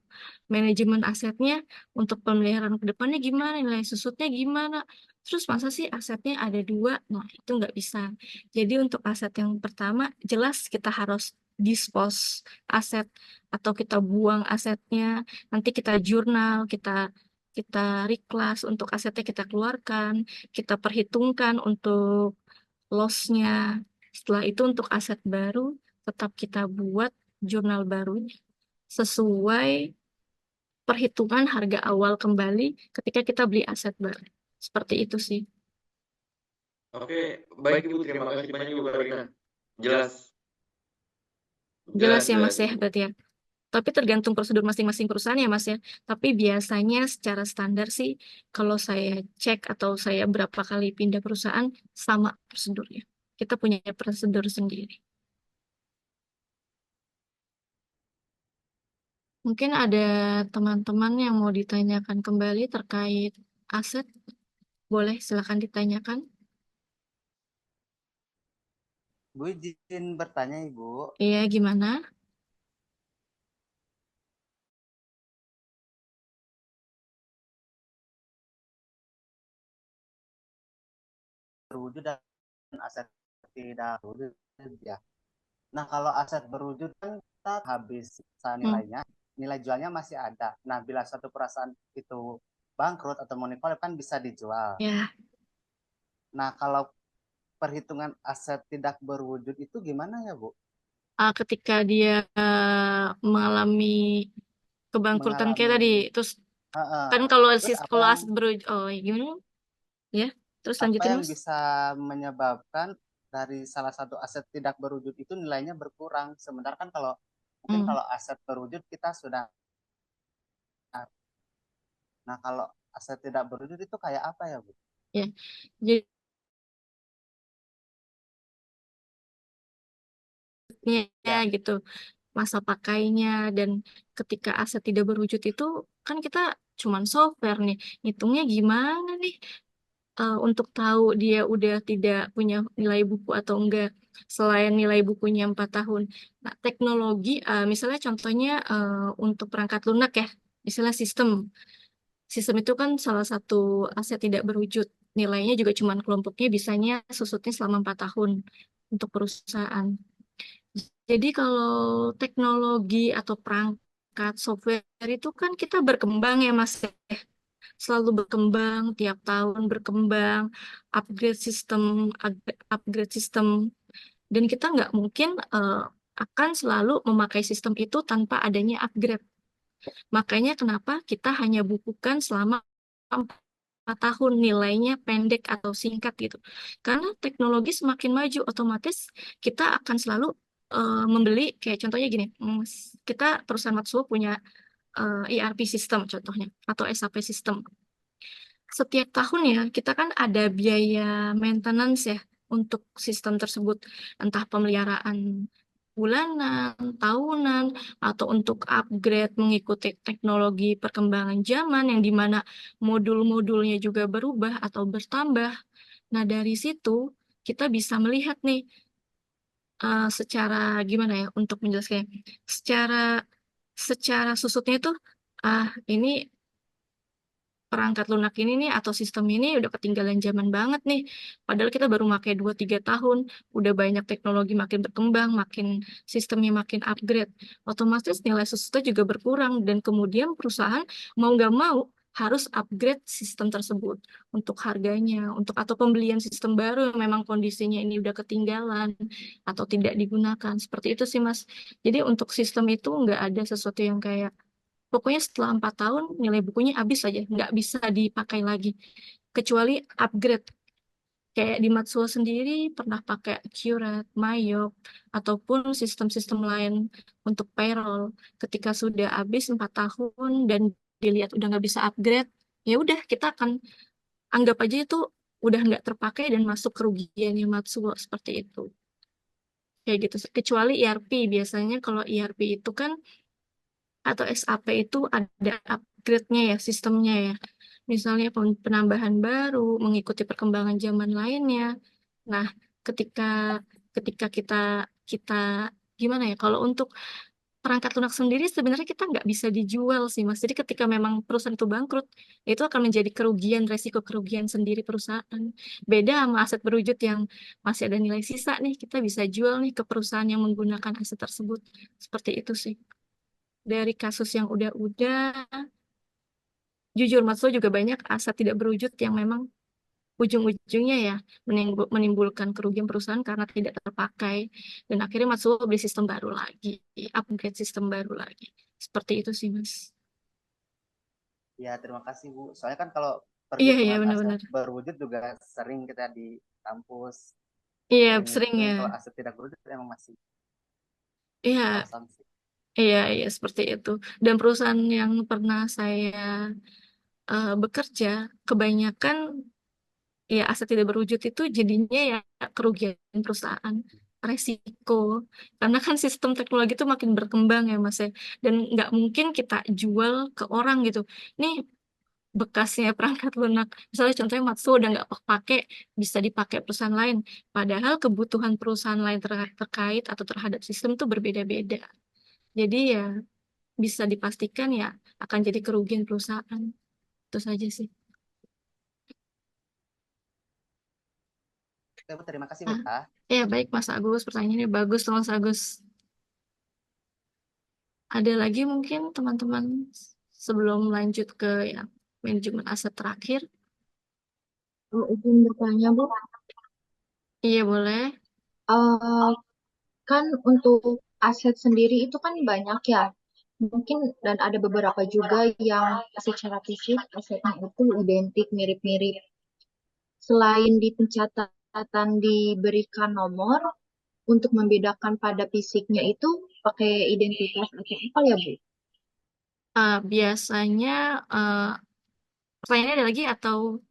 Speaker 1: manajemen asetnya, untuk pemeliharaan ke depannya gimana, nilai susutnya gimana. Terus masa sih asetnya ada dua? Nah, itu nggak bisa. Jadi untuk aset yang pertama, jelas kita harus dispose aset atau kita buang asetnya. Nanti kita jurnal, kita reclass untuk asetnya kita keluarkan, kita perhitungkan untuk loss-nya. Setelah itu untuk aset baru, tetap kita buat jurnal barunya sesuai perhitungan harga awal kembali ketika kita beli aset baru. Seperti itu sih.
Speaker 4: Oke, baik Ibu, terima kasih banyak Ibu Karina. Jelas,
Speaker 1: Jelas
Speaker 4: jelas,
Speaker 1: ya
Speaker 4: jelas
Speaker 1: Mas ya,
Speaker 4: Ibu.
Speaker 1: berarti ya. Tapi tergantung prosedur masing-masing perusahaan ya Mas ya. Tapi biasanya secara standar sih, kalau saya cek atau saya berapa kali pindah perusahaan, sama prosedurnya. Kita punya prosedur sendiri. Mungkin ada teman-teman yang mau ditanyakan kembali terkait aset. Boleh, silakan ditanyakan.
Speaker 3: Bu izin bertanya Ibu,
Speaker 1: Iya, gimana?
Speaker 3: berwujud dan aset tidak berwujud ya. Nah, kalau aset berwujud kan kita habis
Speaker 1: Hmm,
Speaker 3: nilainya, nilai jualnya masih ada. Nah, bila satu perusahaan itu bangkrut atau monopoli kan bisa dijual.
Speaker 1: ya.
Speaker 3: Nah, kalau perhitungan aset tidak berwujud itu gimana ya, Bu?
Speaker 1: Ketika dia mengalami kebangkrutan kayak tadi,
Speaker 3: Mengalami
Speaker 1: terus
Speaker 3: Heeh.
Speaker 1: kan kalau
Speaker 3: Terus
Speaker 1: kalau aset berujung, oh ya gimana? Ya, terus
Speaker 3: apa
Speaker 1: lanjutin
Speaker 3: yang
Speaker 1: Mas.
Speaker 3: bisa menyebabkan dari salah satu aset tidak berwujud itu nilainya berkurang? Sementara kan kalau mungkin
Speaker 1: Hmm,
Speaker 3: kalau aset berwujud kita sudah. Nah, kalau aset tidak berwujud itu kayak apa ya, Bu?
Speaker 1: ya, jadi
Speaker 3: Ya,
Speaker 1: gitu masa pakainya dan ketika aset tidak berwujud itu kan kita cuman software nih, hitungnya gimana nih untuk tahu dia udah tidak punya nilai buku atau enggak selain nilai bukunya 4 tahun. Nah, teknologi misalnya contohnya untuk perangkat lunak ya, misalnya sistem. Sistem itu kan salah satu aset tidak berwujud. Nilainya juga cuman kelompoknya bisanya susutnya selama 4 tahun untuk perusahaan. Jadi kalau teknologi atau perangkat software itu kan kita berkembang ya Mas, selalu berkembang, tiap tahun berkembang, upgrade sistem, upgrade sistem, dan kita nggak mungkin akan selalu memakai sistem itu tanpa adanya upgrade. Makanya kenapa kita hanya bukukan selama 4 tahun, nilainya pendek atau singkat gitu. Karena teknologi semakin maju, otomatis kita akan selalu membeli, kayak contohnya gini, kita perusahaan Matsuo punya ERP system contohnya, atau SAP system. Setiap tahunnya kita kan ada biaya maintenance ya untuk sistem tersebut, entah pemeliharaan bulanan, tahunan, atau untuk upgrade mengikuti teknologi perkembangan zaman yang dimana modul-modulnya juga berubah atau bertambah. Nah, dari situ kita bisa melihat nih secara gimana ya untuk menjelaskannya, secara secara susutnya itu ini perangkat lunak ini nih atau sistem ini udah ketinggalan zaman banget nih. Padahal kita baru pakai 2-3 tahun, udah banyak teknologi makin berkembang, makin sistemnya makin upgrade. Otomatis nilai susutnya juga berkurang dan kemudian perusahaan mau nggak mau harus upgrade sistem tersebut untuk harganya, untuk atau pembelian sistem baru yang memang kondisinya ini udah ketinggalan atau tidak digunakan. Seperti itu sih Mas. Jadi untuk sistem itu nggak ada sesuatu yang kayak pokoknya setelah 4 tahun nilai bukunya habis aja, nggak bisa dipakai lagi. Kecuali upgrade. Kayak di Matsuo sendiri pernah pakai Curate, Mayok, ataupun sistem-sistem lain untuk payroll. Ketika sudah habis 4 tahun dan dilihat udah nggak bisa upgrade, ya udah kita akan anggap aja itu udah nggak terpakai dan masuk kerugiannya Matsuo seperti itu. Kayak gitu. Kecuali ERP, biasanya kalau ERP itu kan atau SAP itu ada upgrade-nya ya, sistemnya ya. Misalnya penambahan baru, mengikuti perkembangan zaman lainnya. Nah, ketika ketika kita kita gimana ya? Kalau untuk perangkat lunak sendiri sebenarnya kita nggak bisa dijual sih, Mas. Jadi ketika memang perusahaan itu bangkrut, itu akan menjadi kerugian, resiko kerugian sendiri perusahaan. Beda sama aset berwujud yang masih ada nilai sisa nih, kita bisa jual nih ke perusahaan yang menggunakan aset tersebut. Seperti itu sih. Dari kasus yang udah-udah, jujur Mas juga banyak aset tidak berwujud yang memang ujung-ujungnya ya menimbulkan kerugian perusahaan karena tidak terpakai. Dan akhirnya Mas beli sistem baru lagi, upgrade sistem baru lagi. Seperti itu sih Mas.
Speaker 3: Ya, terima kasih Bu. Soalnya kan kalau
Speaker 1: Iya, iya
Speaker 3: perhitungan aset
Speaker 1: benar-benar.
Speaker 3: berwujud juga sering kita di kampus
Speaker 1: Iya,
Speaker 3: sering
Speaker 1: sering ya.
Speaker 3: ngitungin, kalau aset tidak berwujud emang masih
Speaker 1: Iya,
Speaker 3: kosong sih.
Speaker 1: iya, iya seperti itu. Dan perusahaan yang pernah saya bekerja, kebanyakan ya aset tidak berwujud itu jadinya ya kerugian perusahaan, resiko. Karena kan sistem teknologi itu makin berkembang ya Mas ya. Dan nggak mungkin kita jual ke orang gitu. Nih bekasnya perangkat lunak. Misalnya contohnya Matsu udah nggak pakai, bisa dipakai perusahaan lain. Padahal kebutuhan perusahaan lain terkait atau terhadap sistem itu berbeda-beda. Jadi ya bisa dipastikan ya akan jadi kerugian perusahaan. Itu saja sih.
Speaker 3: Oke, Bu, terima kasih Bu
Speaker 1: Ah,
Speaker 3: ya.
Speaker 1: ya baik Mas Agus, pertanyaannya bagus Mas Agus. Ada lagi mungkin teman-teman sebelum lanjut ke yang manajemen aset terakhir?
Speaker 5: Izin bertanya, Bu.
Speaker 1: Iya boleh.
Speaker 5: Eh, kan untuk aset sendiri itu kan banyak ya. Mungkin dan ada beberapa juga yang secara fisik asetnya itu identik mirip-mirip. Selain di pencatatan diberikan nomor, untuk membedakan pada fisiknya itu pakai identitas atau apa ya, Bu?
Speaker 1: Biasanya pertanyaannya ada lagi atau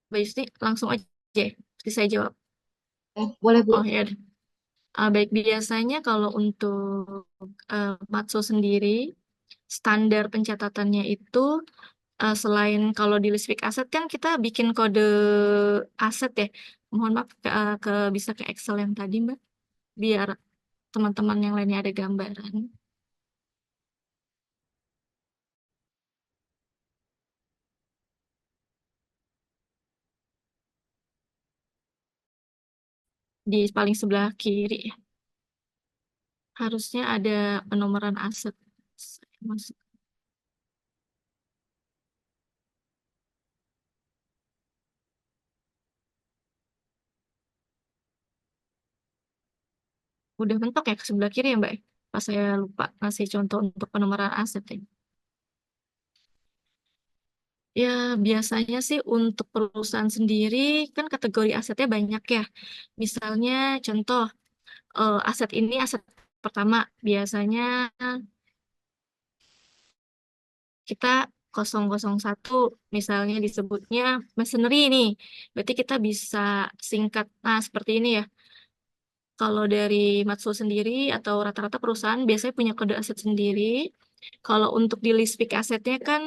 Speaker 1: Mbak Yusti langsung aja ya, nanti saya jawab.
Speaker 5: Boleh, Bu.
Speaker 1: Oh ya, udah. Baik biasanya kalau untuk Matso sendiri standar pencatatannya itu selain kalau di list fix aset kan kita bikin kode aset ya. Mohon maaf bisa ke Excel yang tadi Mbak, biar teman-teman yang lainnya ada gambaran. Di paling sebelah kiri ya. Harusnya ada penomoran aset. Saya masuk. Udah mentok ya ke sebelah kiri ya Mbak? Pas saya lupa ngasih contoh untuk penomoran aset ya. Ya, biasanya sih untuk perusahaan sendiri kan kategori asetnya banyak ya. Misalnya contoh aset ini aset pertama biasanya kita 001 misalnya disebutnya machinery nih. Berarti kita bisa singkat nah seperti ini ya. Kalau dari Matsu sendiri atau rata-rata perusahaan biasanya punya kode aset sendiri. Kalau untuk di list fix asetnya kan,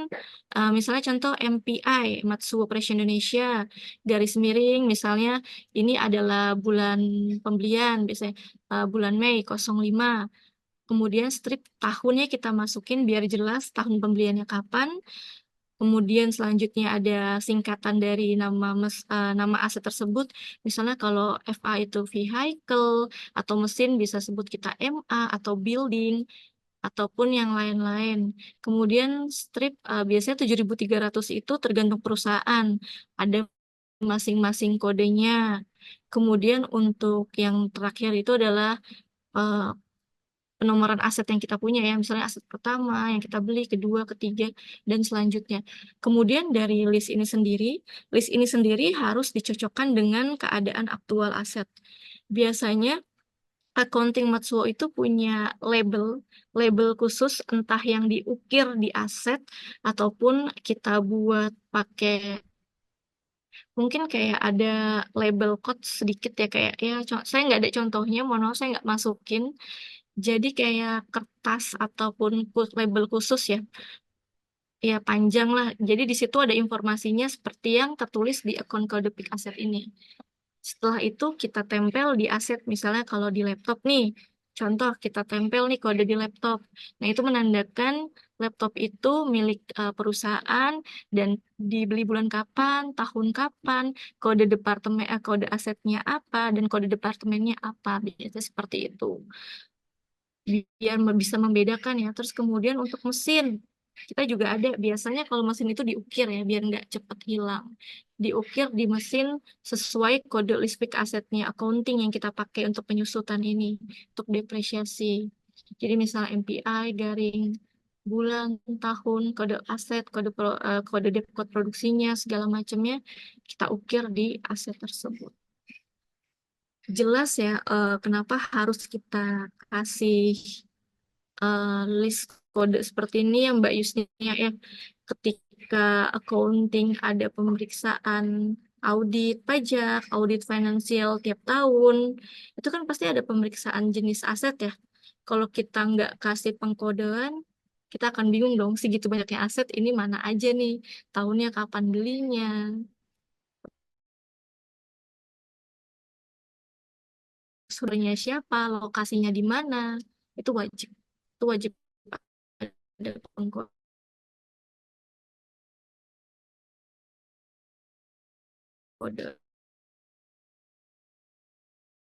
Speaker 1: misalnya contoh MPI, Matsu Operation Indonesia, garis miring, misalnya ini adalah bulan pembelian, biasanya bulan Mei 05. Kemudian strip tahunnya kita masukin biar jelas tahun pembeliannya kapan. Kemudian selanjutnya ada singkatan dari nama aset tersebut. Misalnya kalau FA itu vehicle atau mesin bisa sebut kita MA atau building ataupun yang lain-lain. Kemudian strip biasanya 7.300 itu tergantung perusahaan. Ada masing-masing kodenya. Kemudian untuk yang terakhir itu adalah eh, penomoran aset yang kita punya ya, misalnya aset pertama yang kita beli, kedua, ketiga, dan selanjutnya. Kemudian dari list ini sendiri harus dicocokkan dengan keadaan aktual aset. Biasanya accounting Matsuo itu punya label, label khusus entah yang diukir di aset ataupun kita buat pakai mungkin kayak ada label code sedikit ya kayak ya saya nggak ada contohnya, mohon maaf saya nggak masukin. Jadi kayak kertas ataupun label khusus ya, ya panjang lah. Jadi di situ ada informasinya seperti yang tertulis di akun kode PIK aset ini. Setelah itu kita tempel di aset, misalnya kalau di laptop nih, contoh kita tempel nih kode di laptop. Nah itu menandakan laptop itu milik perusahaan dan dibeli bulan kapan, tahun kapan, kode departemen, kode asetnya apa, dan kode departemennya apa. Biasanya seperti itu. Biar bisa membedakan ya. Terus kemudian untuk mesin, kita juga ada. Biasanya kalau mesin itu diukir ya, biar nggak cepat hilang. Diukir di mesin sesuai kode list pick asetnya accounting yang kita pakai untuk penyusutan ini, untuk depresiasi. Jadi misal MPI, garing, bulan, tahun, kode aset, kode kode produksinya, segala macamnya, kita ukir di aset tersebut. Jelas ya, kenapa harus kita kasih list kode seperti ini ya Mbak Yusnia ya. Ketika accounting ada pemeriksaan audit pajak, audit finansial tiap tahun, itu kan pasti ada pemeriksaan jenis aset ya. Kalau kita nggak kasih pengkodean, kita akan bingung dong segitu banyaknya aset ini mana aja nih, tahunnya kapan belinya, sumbernya siapa, lokasinya di mana, itu wajib. Itu wajib ada pengkodean.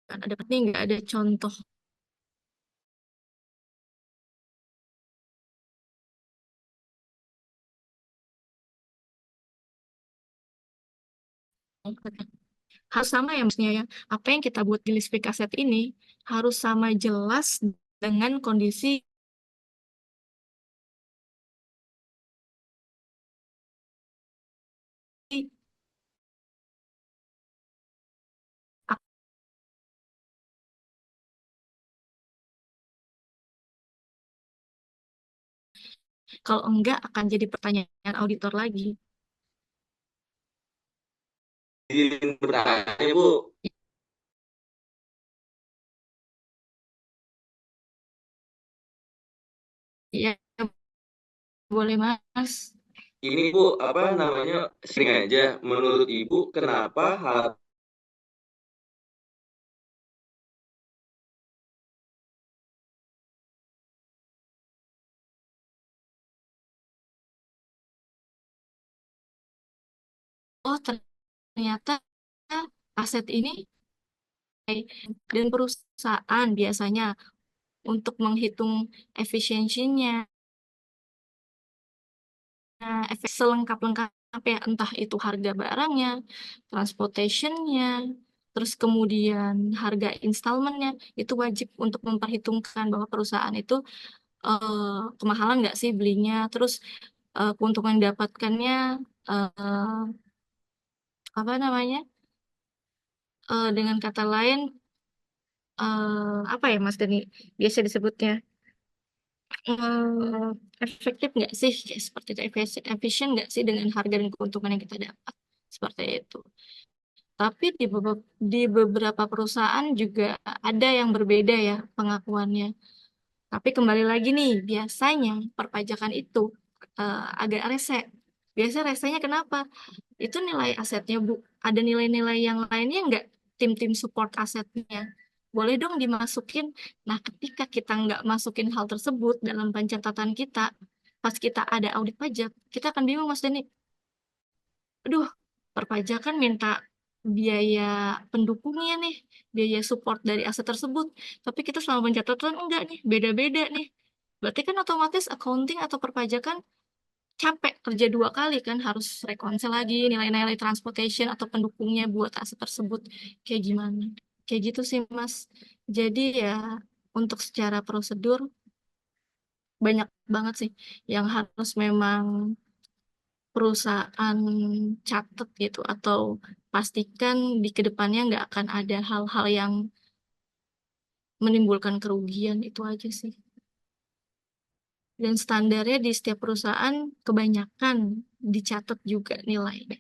Speaker 1: Ada penting nggak ada contoh. Harus sama ya maksudnya ya. Apa yang kita buat di list pick aset ini harus sama jelas dengan kondisi kalau enggak akan jadi pertanyaan auditor lagi.
Speaker 4: Izin bertanya, Bu.
Speaker 1: Iya, boleh Mas.
Speaker 4: Ini Bu, apa namanya, sering aja. Menurut Ibu, kenapa hal
Speaker 1: Oh, ternyata aset ini dan perusahaan biasanya untuk menghitung efisiensinya, efek selengkap-lengkap ya, entah itu harga barangnya, transportationnya, terus kemudian harga installmentnya, itu wajib untuk memperhitungkan bahwa perusahaan itu kemahalan nggak sih belinya, terus keuntungan yang didapatkannya eh, apa namanya, dengan kata lain apa ya Mas Dani biasa disebutnya, eh, efektif nggak sih kayak seperti itu, efisien nggak sih dengan harga dan keuntungan yang kita dapat seperti itu. Tapi di beberapa perusahaan juga ada yang berbeda ya pengakuannya. Tapi kembali lagi nih, biasanya perpajakan itu agak rese. Biasa resenya kenapa? Itu nilai asetnya, Bu. Ada nilai-nilai yang lainnya nggak? Tim-tim support asetnya. Boleh dong dimasukin. Nah, ketika kita nggak masukin hal tersebut dalam pencatatan kita, pas kita ada audit pajak, kita akan bingung, Mas Deni. Aduh, perpajakan minta biaya pendukungnya nih, biaya support dari aset tersebut. Tapi kita selama pencatatan enggak nih, beda-beda nih. Berarti kan otomatis accounting atau perpajakan capek kerja dua kali kan, harus rekonsil lagi nilai-nilai transportation atau pendukungnya buat aset tersebut kayak gimana. Kayak gitu sih, Mas. Jadi ya untuk secara prosedur banyak banget sih yang harus memang perusahaan catat gitu atau pastikan di kedepannya nggak akan ada hal-hal yang menimbulkan kerugian, itu aja sih. Dan standarnya di setiap perusahaan kebanyakan dicatat juga nilainya.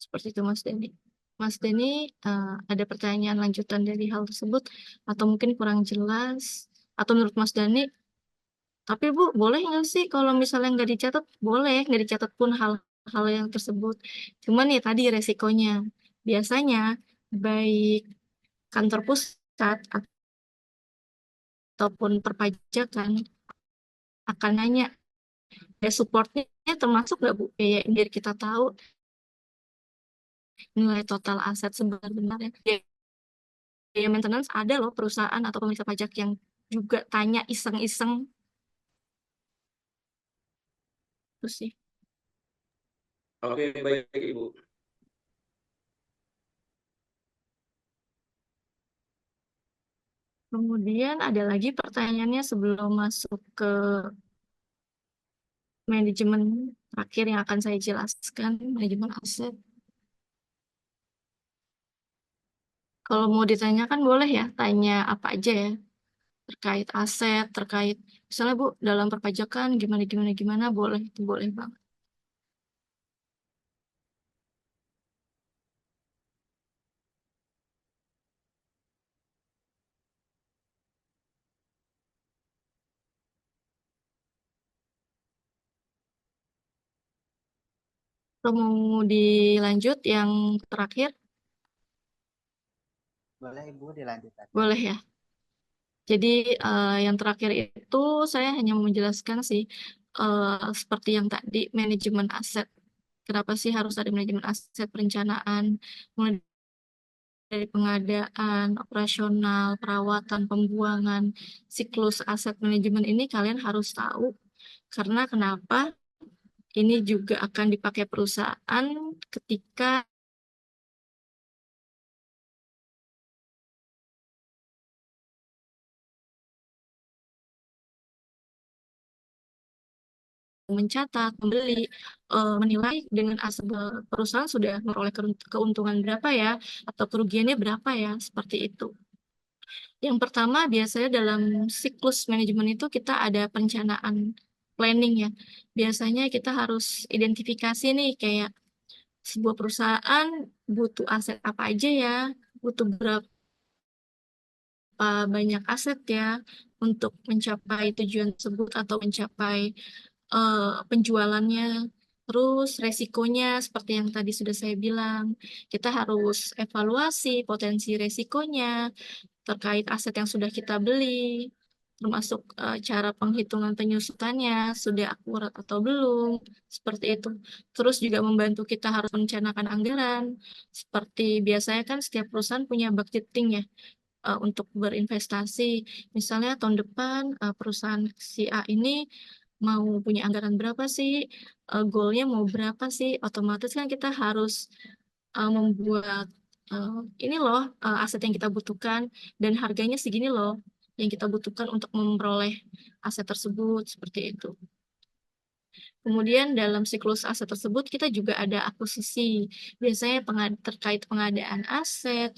Speaker 1: Seperti itu Mas Denny. Mas Denny, ada pertanyaan lanjutan dari hal tersebut atau mungkin kurang jelas? Atau menurut Mas Denny, tapi Bu, boleh nggak sih kalau misalnya nggak dicatat? Boleh, nggak dicatat pun hal-hal yang tersebut. Cuman ya tadi resikonya. Biasanya baik kantor pusat ataupun perpajakan akan nanya, ya supportnya termasuk nggak Bu? Ya, biar kita tahu nilai total aset sebenarnya. Biaya maintenance ada loh perusahaan atau pemeriksa pajak yang juga tanya iseng-iseng. Terus sih.
Speaker 4: Oke, baik Ibu.
Speaker 1: Kemudian ada lagi pertanyaannya sebelum masuk ke manajemen terakhir yang akan saya jelaskan, manajemen aset. Kalau mau ditanyakan boleh ya, tanya apa aja ya, terkait aset, terkait misalnya Bu, dalam perpajakan gimana gimana gimana, boleh, itu boleh banget. Kalau mau dilanjut yang terakhir,
Speaker 3: Boleh Ibu dilanjutkan.
Speaker 1: boleh ya. Jadi yang terakhir itu saya hanya mau menjelaskan sih seperti yang tadi manajemen aset. Kenapa sih harus ada manajemen aset perencanaan mulai dari pengadaan, operasional, perawatan, pembuangan, siklus aset manajemen ini kalian harus tahu. Karena kenapa? Ini juga akan dipakai perusahaan ketika mencatat, membeli, menilai dengan aset perusahaan sudah memperoleh keuntungan berapa ya, atau kerugiannya berapa ya, seperti itu. Yang pertama biasanya dalam siklus manajemen itu kita ada perencanaan planning ya. Biasanya kita harus identifikasi nih kayak sebuah perusahaan butuh aset apa aja ya, butuh berapa banyak aset ya untuk mencapai tujuan tersebut atau mencapai penjualannya. Terus resikonya seperti yang tadi sudah saya bilang, kita harus evaluasi potensi resikonya terkait aset yang sudah kita beli, termasuk cara penghitungan penyusutannya sudah akurat atau belum, seperti itu. Terus juga membantu kita harus merencanakan anggaran, seperti biasanya kan setiap perusahaan punya budgeting ya untuk berinvestasi. Misalnya tahun depan perusahaan si A ini mau punya anggaran berapa sih, goalnya mau berapa sih, otomatis kan kita harus membuat eh, ini loh aset yang kita butuhkan dan harganya segini loh yang kita butuhkan untuk memperoleh aset tersebut, seperti itu. Kemudian dalam siklus aset tersebut kita juga ada akuisisi. Biasanya terkait pengadaan aset,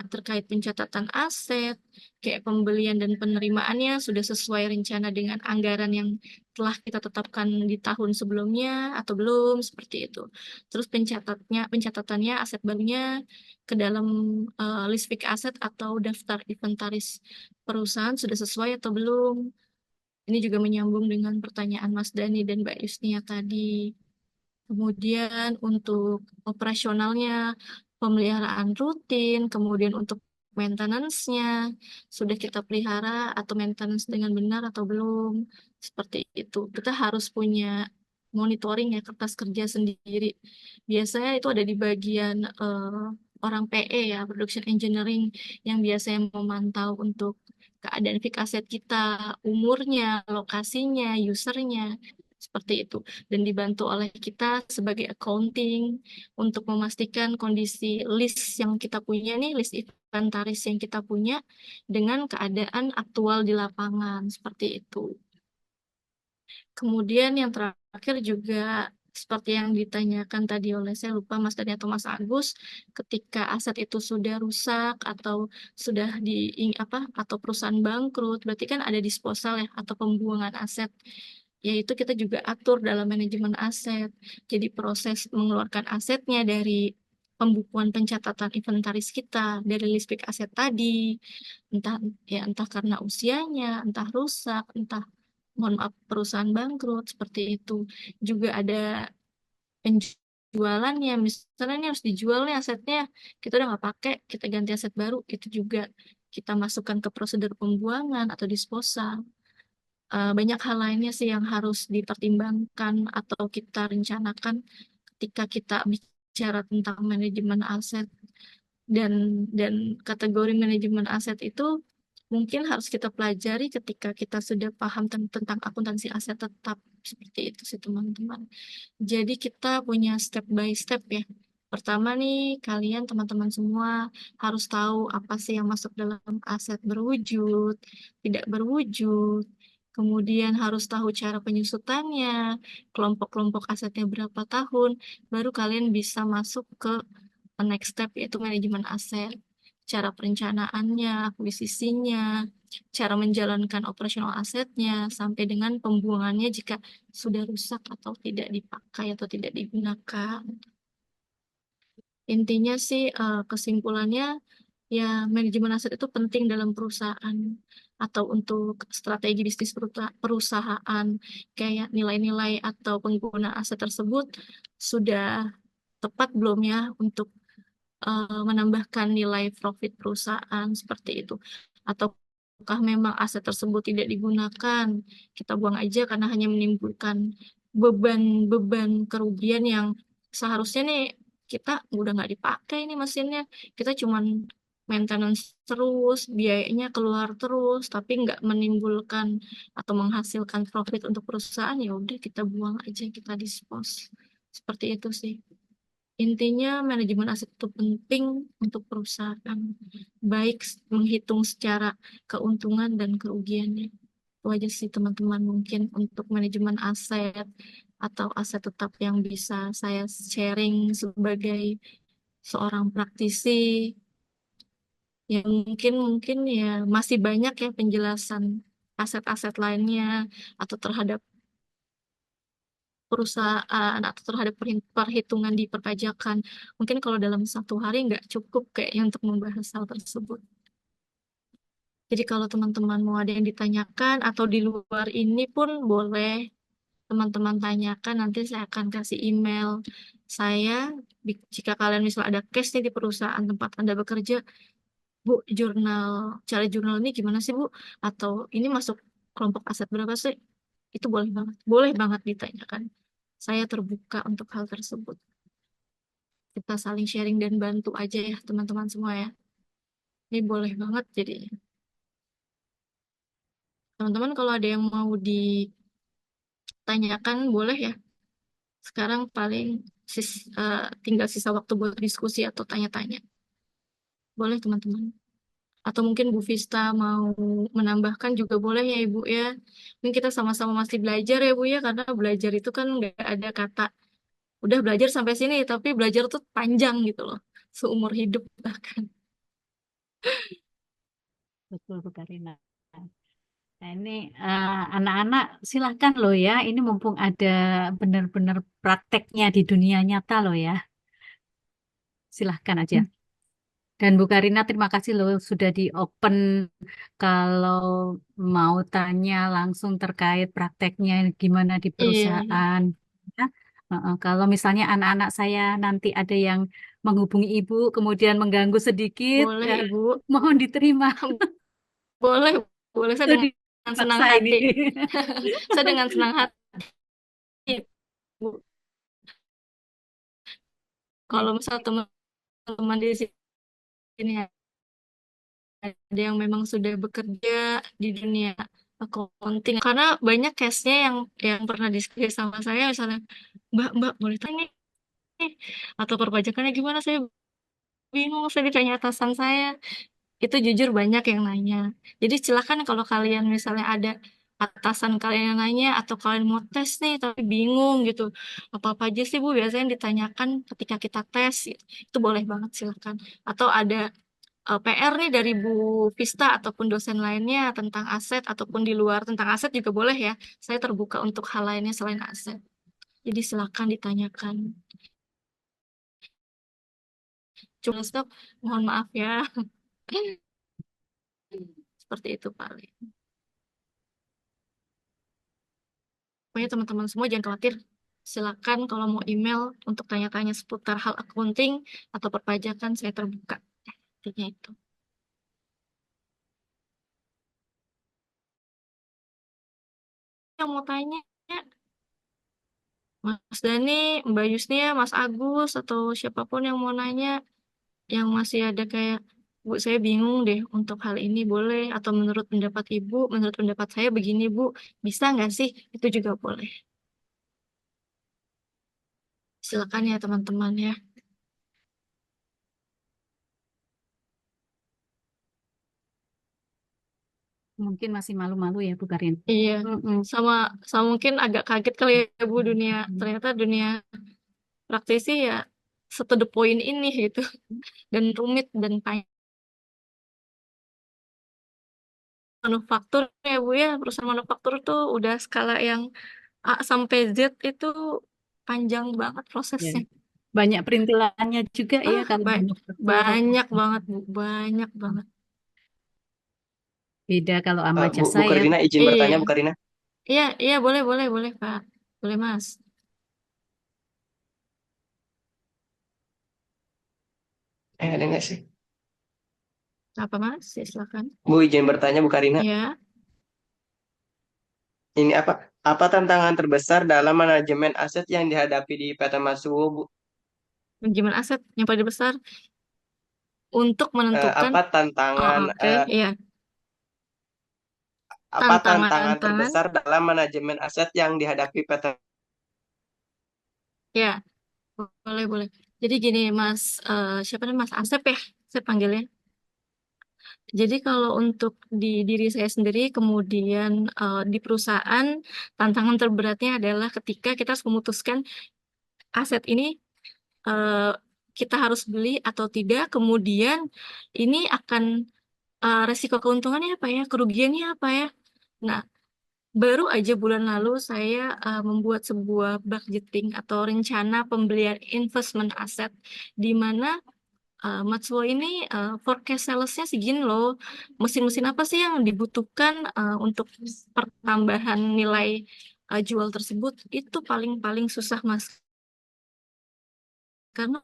Speaker 1: terkait pencatatan aset, kayak pembelian dan penerimaannya sudah sesuai rencana dengan anggaran yang telah kita tetapkan di tahun sebelumnya atau belum, seperti itu. Terus pencatatannya aset barunya ke dalam list fixed aset atau daftar inventaris perusahaan sudah sesuai atau belum. Ini juga menyambung dengan pertanyaan Mas Dani dan Mbak Yusnia tadi. Kemudian untuk operasionalnya, pemeliharaan rutin, kemudian untuk maintenance-nya, sudah kita pelihara atau maintenance dengan benar atau belum. Seperti itu. Kita harus punya monitoring ya, kertas kerja sendiri. Biasanya itu ada di bagian orang PE ya, Production Engineering, yang biasanya memantau untuk keadaan fix aset kita, umurnya, lokasinya, usernya, seperti itu. Dan dibantu oleh kita sebagai accounting untuk memastikan kondisi list yang kita punya nih, list inventaris yang kita punya dengan keadaan aktual di lapangan, seperti itu. Kemudian yang terakhir juga seperti yang ditanyakan tadi oleh saya lupa Mas Dani atau Mas Agus, ketika aset itu sudah rusak atau sudah atau perusahaan bangkrut, berarti kan ada disposal ya atau pembuangan aset. Yaitu kita juga atur dalam manajemen aset. Jadi proses mengeluarkan asetnya dari pembukuan pencatatan inventaris kita dari list pick aset tadi, entah karena usianya, entah rusak, entah mohon maaf perusahaan bangkrut seperti itu. Juga ada penjualannya, misalnya ini harus dijual nih asetnya, kita udah nggak pakai, kita ganti aset baru, itu juga kita masukkan ke prosedur pembuangan atau disposal. Banyak hal lainnya sih yang harus dipertimbangkan atau kita rencanakan ketika kita bicara tentang manajemen aset dan dan kategori manajemen aset itu mungkin harus kita pelajari ketika kita sudah paham tentang akuntansi aset tetap seperti itu sih teman-teman. Jadi kita punya step by step ya. Pertama nih, kalian teman-teman semua harus tahu apa sih yang masuk dalam aset berwujud, tidak berwujud. Kemudian harus tahu cara penyusutannya, kelompok-kelompok asetnya berapa tahun, baru kalian bisa masuk ke next step yaitu manajemen aset. Cara perencanaannya, akuisisinya, cara menjalankan operasional asetnya, sampai dengan pembuangannya jika sudah rusak atau tidak dipakai atau tidak digunakan. Intinya sih kesimpulannya ya manajemen aset itu penting dalam perusahaan atau untuk strategi bisnis perusahaan kayak nilai-nilai atau penggunaan aset tersebut sudah tepat belum ya untuk menambahkan nilai profit perusahaan seperti itu. Ataukah memang aset tersebut tidak digunakan, kita buang aja karena hanya menimbulkan beban-beban kerugian yang seharusnya nih kita udah nggak dipakai nih mesinnya, kita cuman maintenance terus, biayanya keluar terus, tapi nggak menimbulkan atau menghasilkan profit untuk perusahaan, ya udah kita buang aja, kita dispose. Seperti itu sih. Intinya manajemen aset itu penting untuk perusahaan, baik menghitung secara keuntungan dan kerugiannya. Itu aja sih teman-teman mungkin untuk manajemen aset atau aset tetap yang bisa saya sharing sebagai seorang praktisi. Ya mungkin ya masih banyak ya penjelasan aset-aset lainnya atau terhadap perusahaan atau terhadap perhitungan di perpajakan. Mungkin kalau dalam satu hari nggak cukup kayaknya untuk membahas hal tersebut. Jadi kalau teman-teman mau ada yang ditanyakan atau di luar ini pun boleh teman-teman tanyakan. Nanti saya akan kasih email saya. Jika kalian misal ada case nih di perusahaan tempat Anda bekerja, Bu, cara jurnal ini gimana sih Bu? Atau ini masuk kelompok aset berapa sih? Itu boleh banget ditanyakan. Saya terbuka untuk hal tersebut. Kita saling sharing dan bantu aja ya teman-teman semua ya. Ini boleh banget jadi. Teman-teman kalau ada yang mau ditanyakan boleh ya. Sekarang paling tinggal sisa waktu buat diskusi atau tanya-tanya. Boleh teman-teman. Atau mungkin Bu Vista mau menambahkan juga boleh ya Ibu ya. Mungkin kita sama-sama masih belajar ya Bu ya. Karena belajar itu kan nggak ada kata udah belajar sampai sini. Tapi belajar tuh panjang gitu loh. Seumur hidup bahkan.
Speaker 2: Betul, Bu Karina. Nah, ini anak-anak silahkan loh ya. Ini mumpung ada benar-benar prakteknya di dunia nyata loh ya. Silahkan aja. Dan Bu Karina terima kasih loh sudah di open kalau mau tanya langsung terkait prakteknya gimana di
Speaker 1: Iya, iya.
Speaker 2: perusahaan. Ya. Kalau misalnya anak-anak saya nanti ada yang menghubungi Ibu kemudian mengganggu sedikit,
Speaker 1: Boleh Ibu.
Speaker 2: mohon diterima.
Speaker 1: Boleh, boleh. Saya
Speaker 2: Sudah
Speaker 1: dengan senang
Speaker 2: dipaksa ini.
Speaker 1: hati. Saya dengan senang hati, Bu. Kalau misal teman-teman di sini ada yang memang sudah bekerja di dunia accounting. Karena banyak case-nya yang pernah diskusi sama saya, misalnya, Mbak, boleh tanya nih, atau perpajakannya gimana? Saya bingung, saya ditanya atasan saya. Itu jujur banyak yang nanya. Jadi silakan kalau kalian misalnya ada atasan kalian yang nanya atau kalian mau tes nih tapi bingung gitu. Apa-apa aja sih Bu biasanya yang ditanyakan ketika kita tes gitu. Itu boleh banget silakan. Atau ada PR nih dari Bu Vista ataupun dosen lainnya tentang aset ataupun di luar tentang aset juga boleh ya. Saya terbuka untuk hal lainnya selain aset. Jadi silakan ditanyakan. Cuma stop, mohon maaf ya. Seperti itu paling. Pokoknya teman-teman semua jangan khawatir. Silakan kalau mau email untuk tanya-tanya seputar hal accounting atau perpajakan saya terbuka. Intinya itu. Yang mau tanya, Mas Dani, Mbak Yusnia, Mas Agus, atau siapapun yang mau nanya, yang masih ada kayak, Bu, saya bingung deh untuk hal ini boleh, atau menurut pendapat Ibu, menurut pendapat saya begini, Bu, bisa nggak sih? Itu juga boleh. Silakan ya teman-teman ya.
Speaker 2: Mungkin masih malu-malu ya Bu Karin.
Speaker 1: Iya,
Speaker 2: Mm-mm.
Speaker 1: sama sama mungkin agak kaget kali ya Bu dunia, ternyata dunia praktisi ya to the point ini gitu, dan rumit dan panjang. Manufaktur ya Bu ya, perusahaan manufaktur tuh udah skala yang A sampai Z itu panjang banget
Speaker 2: Ya.
Speaker 1: prosesnya.
Speaker 2: Banyak perintilannya juga ya
Speaker 1: Ah,
Speaker 2: kalau
Speaker 1: ba-
Speaker 2: manufaktur.
Speaker 1: banyak banget Bu, banyak banget.
Speaker 2: Beda kalau sama
Speaker 6: Bu,
Speaker 2: jasa
Speaker 6: Bu
Speaker 2: ya.
Speaker 6: Karina izin bertanya
Speaker 1: Iya,
Speaker 6: Bu Karina.
Speaker 1: iya, iya boleh, boleh, boleh Pak, boleh Mas.
Speaker 6: Ada nggak sih?
Speaker 1: Apa Mas? Ya, silakan.
Speaker 6: Bu izin bertanya Bu Karina.
Speaker 1: Ya,
Speaker 6: Ini apa tantangan terbesar dalam manajemen aset yang dihadapi di PT Masuwo, Bu?
Speaker 1: manajemen aset yang paling besar untuk menentukan.
Speaker 6: Apa
Speaker 1: Oh,
Speaker 6: tantangan
Speaker 1: oke, iya.
Speaker 6: apa tantangan
Speaker 1: Tantangan,
Speaker 6: terbesar dalam manajemen aset yang dihadapi PT?
Speaker 1: ya, boleh, boleh. Jadi gini, Mas, siapa namanya Mas Asep ya, saya panggilnya. Jadi kalau untuk di diri saya sendiri, kemudian di perusahaan, tantangan terberatnya adalah ketika kita harus memutuskan aset ini eh, kita harus beli atau tidak, kemudian ini akan resiko keuntungannya apa ya, kerugiannya apa ya. Nah, baru aja bulan lalu saya membuat sebuah budgeting atau rencana pembelian investment aset di mana Matsuo ini forecast salesnya segini loh. Mesin-mesin apa sih yang dibutuhkan untuk pertambahan nilai jual tersebut? Itu paling-paling susah Mas. Karena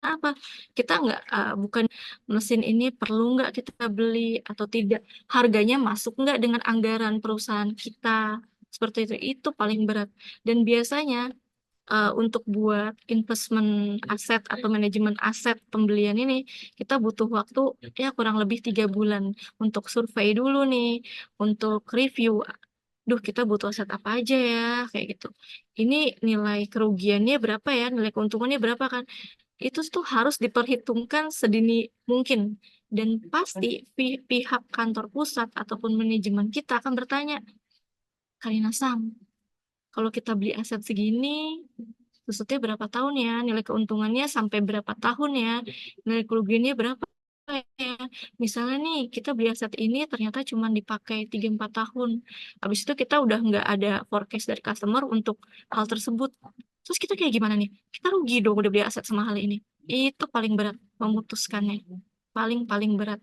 Speaker 1: apa? Kita nggak bukan mesin ini perlu nggak kita beli atau tidak? Harganya masuk nggak dengan anggaran perusahaan kita? Seperti itu. Itu paling berat. Dan biasanya untuk buat investment aset atau manajemen aset pembelian ini kita butuh waktu ya kurang lebih 3 bulan untuk survei dulu nih, untuk review. Duh, kita butuh aset apa aja ya, kayak gitu. Ini nilai kerugiannya berapa ya, nilai keuntungannya berapa kan? Itu tuh harus diperhitungkan sedini mungkin. Dan pasti pihak kantor pusat ataupun manajemen kita akan bertanya, Karina Sam, kalau kita beli aset segini, maksudnya berapa tahun ya, nilai keuntungannya sampai berapa tahun ya, nilai kerugiannya berapa ya. Misalnya nih, kita beli aset ini ternyata cuma dipakai 3-4 tahun. Habis itu kita udah nggak ada forecast dari customer untuk hal tersebut. Terus kita kayak gimana nih? Kita rugi dong udah beli aset semahal ini. Itu paling berat memutuskannya. Paling-paling berat.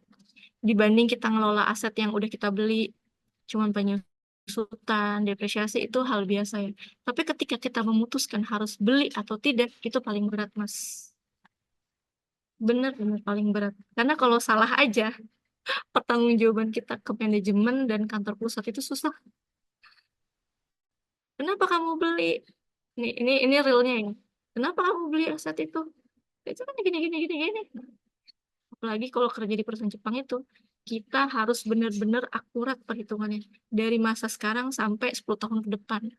Speaker 1: Dibanding kita ngelola aset yang udah kita beli, cuman penyusutan, depresiasi itu hal biasa ya. Tapi ketika kita memutuskan harus beli atau tidak, itu paling berat, Mas. Benar-benar paling berat. Karena kalau salah aja, pertanggungjawaban kita ke manajemen dan kantor pusat itu susah. Kenapa kamu beli? Ini realnya ya. Kenapa kamu beli aset itu? Itu kan gini, gini, gini, gini. Apalagi kalau kerja di perusahaan Jepang itu, kita harus benar-benar akurat perhitungannya. Dari masa sekarang sampai 10 tahun ke depan.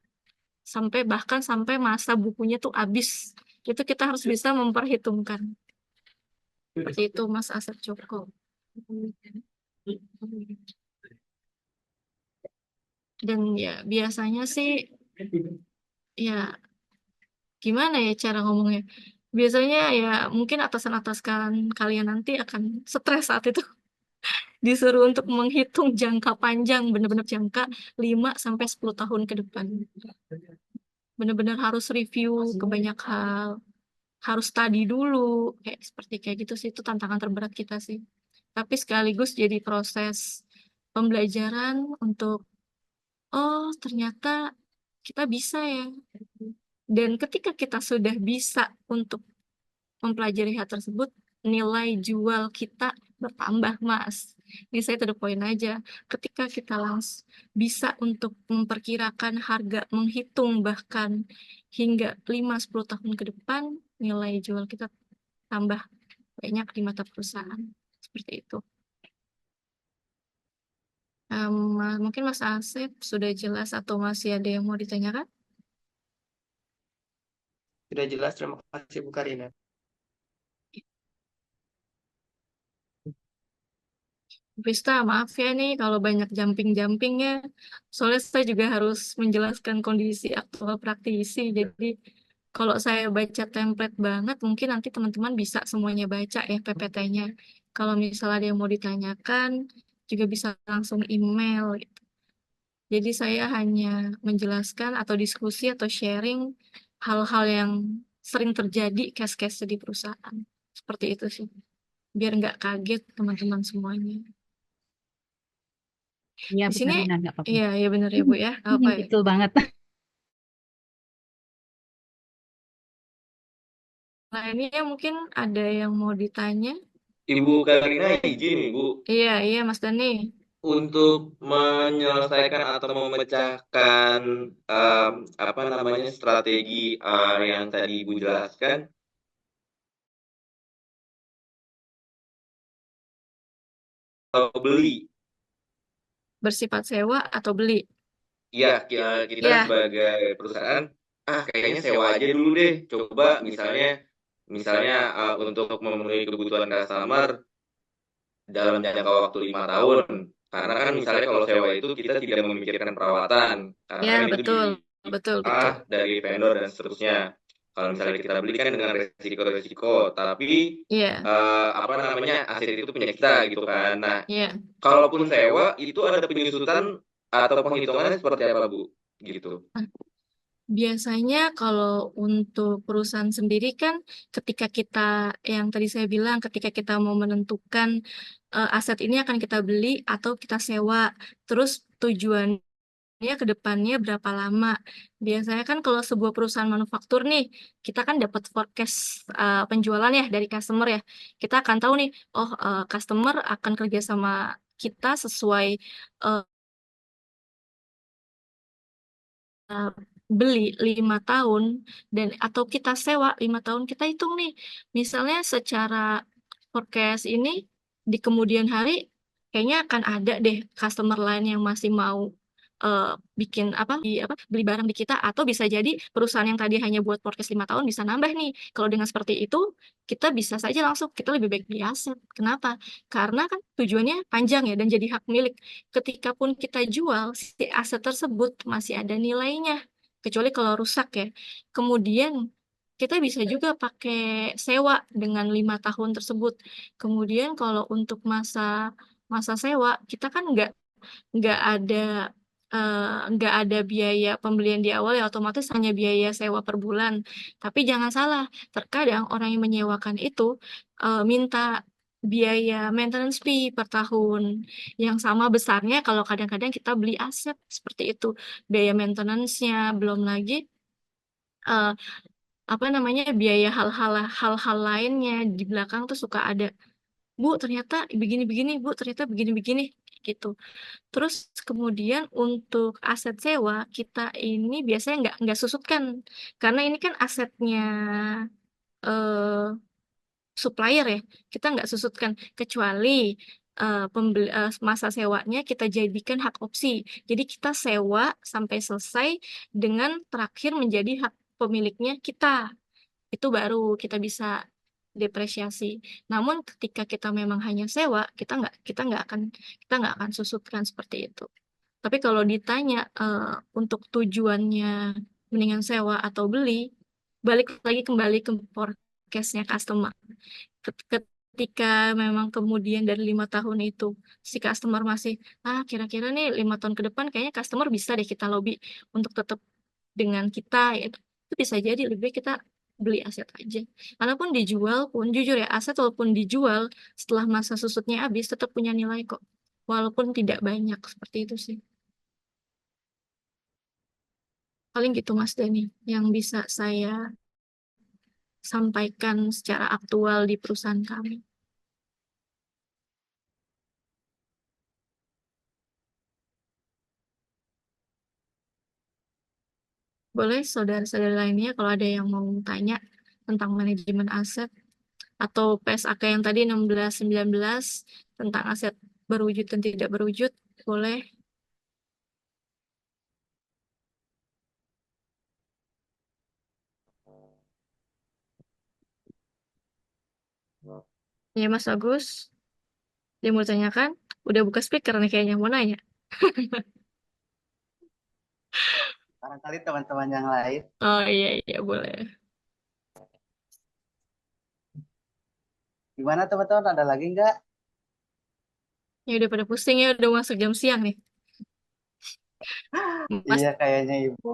Speaker 1: Bahkan sampai masa bukunya tuh habis. Itu kita harus bisa memperhitungkan. Seperti itu Mas Asep Joko. Dan ya biasanya sih ya gimana ya cara ngomongnya. Biasanya ya mungkin atasan-atasan kalian nanti akan stres saat itu. Disuruh untuk menghitung jangka panjang, benar-benar jangka 5 sampai 10 tahun ke depan. Benar-benar harus review ke banyak hal, harus study dulu, kayak gitu sih, itu tantangan terberat kita sih. Tapi sekaligus jadi proses pembelajaran untuk, oh ternyata kita bisa ya. Dan ketika kita sudah bisa untuk mempelajari hal tersebut, nilai jual kita bertambah, Mas. Ini saya to the point aja. Ketika kita langsung bisa untuk memperkirakan harga, menghitung bahkan hingga 5-10 tahun ke depan, nilai jual kita tambah banyak di mata perusahaan. Seperti itu. Mungkin Mas Asep sudah jelas atau masih ada yang mau ditanyakan?
Speaker 6: Sudah jelas, terima kasih Bu Karina.
Speaker 1: Vista, maaf ya nih kalau banyak jumping-jumpingnya. Soalnya saya juga harus menjelaskan kondisi aktual praktisi. Jadi kalau saya baca template banget, mungkin nanti teman-teman bisa semuanya baca ya PPT-nya. Kalau misalnya ada yang mau ditanyakan, juga bisa langsung email, gitu. Jadi saya hanya menjelaskan atau diskusi atau sharing hal-hal yang sering terjadi case-case di perusahaan. Seperti itu sih. Biar nggak kaget teman-teman semuanya.
Speaker 2: Iya,
Speaker 1: Di
Speaker 2: Bu
Speaker 1: sini,
Speaker 2: Karina, nggak apa-apa.
Speaker 1: iya, ya benar ya Bu ya. Apa ya?
Speaker 2: Betul banget.
Speaker 1: Nah, ini ya mungkin ada yang mau ditanya.
Speaker 4: Ibu Karina izin Bu,
Speaker 1: Iya, iya Mas Dani.
Speaker 4: untuk menyelesaikan atau memecahkan apa namanya strategi yang tadi Ibu jelaskan, kalau beli,
Speaker 1: Bersifat sewa atau beli?
Speaker 4: ya kita
Speaker 1: Ya,
Speaker 4: sebagai perusahaan, kayaknya sewa aja dulu deh. Coba misalnya untuk memenuhi kebutuhan customer dalam jangka waktu 5 tahun. Karena kan misalnya kalau sewa itu kita tidak memikirkan perawatan, karena
Speaker 1: ya
Speaker 4: kan itu
Speaker 1: betul, betul, betul.
Speaker 4: dari vendor dan seterusnya. Kalau misalnya kita beli kan dengan resiko-resiko, tapi
Speaker 1: Iya,
Speaker 4: apa namanya aset itu punya kita gitu kan. Nah,
Speaker 1: iya.
Speaker 4: kalaupun sewa itu ada penyusutan atau penghitungannya seperti apa Bu? Gitu.
Speaker 1: Nah, biasanya kalau untuk perusahaan sendiri kan ketika kita, yang tadi saya bilang, ketika kita mau menentukan aset ini akan kita beli atau kita sewa, terus tujuannya ke depannya berapa lama. Biasanya kan kalau sebuah perusahaan manufaktur nih, kita kan dapat forecast penjualan ya dari customer ya. Kita akan tahu nih, oh customer akan kerja sama kita sesuai eh, beli 5 tahun dan atau kita sewa 5 tahun, kita hitung nih misalnya secara forecast ini di kemudian hari kayaknya akan ada deh customer lain yang masih mau eh, bikin beli barang di kita, atau bisa jadi perusahaan yang tadi hanya buat forecast 5 tahun bisa nambah nih. Kalau dengan seperti itu kita bisa saja langsung kita lebih baik beli aset. Kenapa? Karena kan tujuannya panjang ya dan jadi hak milik. Ketika pun kita jual, si aset tersebut masih ada nilainya. Kecuali kalau rusak ya. Kemudian kita bisa juga pakai sewa dengan 5 tahun tersebut. Kemudian kalau untuk masa masa sewa, kita kan nggak ada nggak ada biaya pembelian di awal ya, otomatis hanya biaya sewa per bulan. Tapi jangan salah, terkadang orang yang menyewakan itu minta biaya maintenance fee per tahun yang sama besarnya kalau kadang-kadang kita beli aset seperti itu. Biaya maintenance-nya belum lagi eh, apa namanya biaya hal-hal lainnya di belakang tuh suka ada. Bu, ternyata begini-begini, Bu, ternyata begini-begini gitu. Terus kemudian untuk aset sewa kita ini biasanya nggak susutkan karena ini kan asetnya eh, supplier ya. Kita nggak susutkan kecuali masa sewanya kita jadikan hak opsi. Jadi kita sewa sampai selesai dengan terakhir menjadi hak pemiliknya kita. Itu baru kita bisa depresiasi. Namun ketika kita memang hanya sewa, kita nggak akan susutkan seperti itu. Tapi kalau ditanya untuk tujuannya mendingan sewa atau beli, balik lagi kembali ke forecast-nya customer. Ketika memang kemudian dari 5 tahun itu si customer masih kira-kira nih 5 tahun ke depan kayaknya customer bisa deh kita lobby untuk tetap dengan kita, itu bisa jadi lebih baik kita beli aset aja. Walaupun dijual pun, jujur ya, aset walaupun dijual setelah masa susutnya habis tetap punya nilai kok. Walaupun tidak banyak, seperti itu sih. Paling gitu Mas Dani yang bisa saya sampaikan secara aktual di perusahaan kami. Boleh saudara-saudara lainnya kalau ada yang mau tanya tentang manajemen aset atau PSAK yang tadi 16-19 tentang aset berwujud dan tidak berwujud, boleh. Ya Mas Agus, dia mau tanyakan, udah buka speaker nih kayaknya mau nanya.
Speaker 3: Barangkali teman-teman yang lain.
Speaker 1: Oh iya iya boleh.
Speaker 3: Gimana teman-teman? Ada lagi nggak?
Speaker 1: Ya udah pada pusing ya, udah masuk jam siang nih. Mas,
Speaker 3: Iya kayaknya Ibu.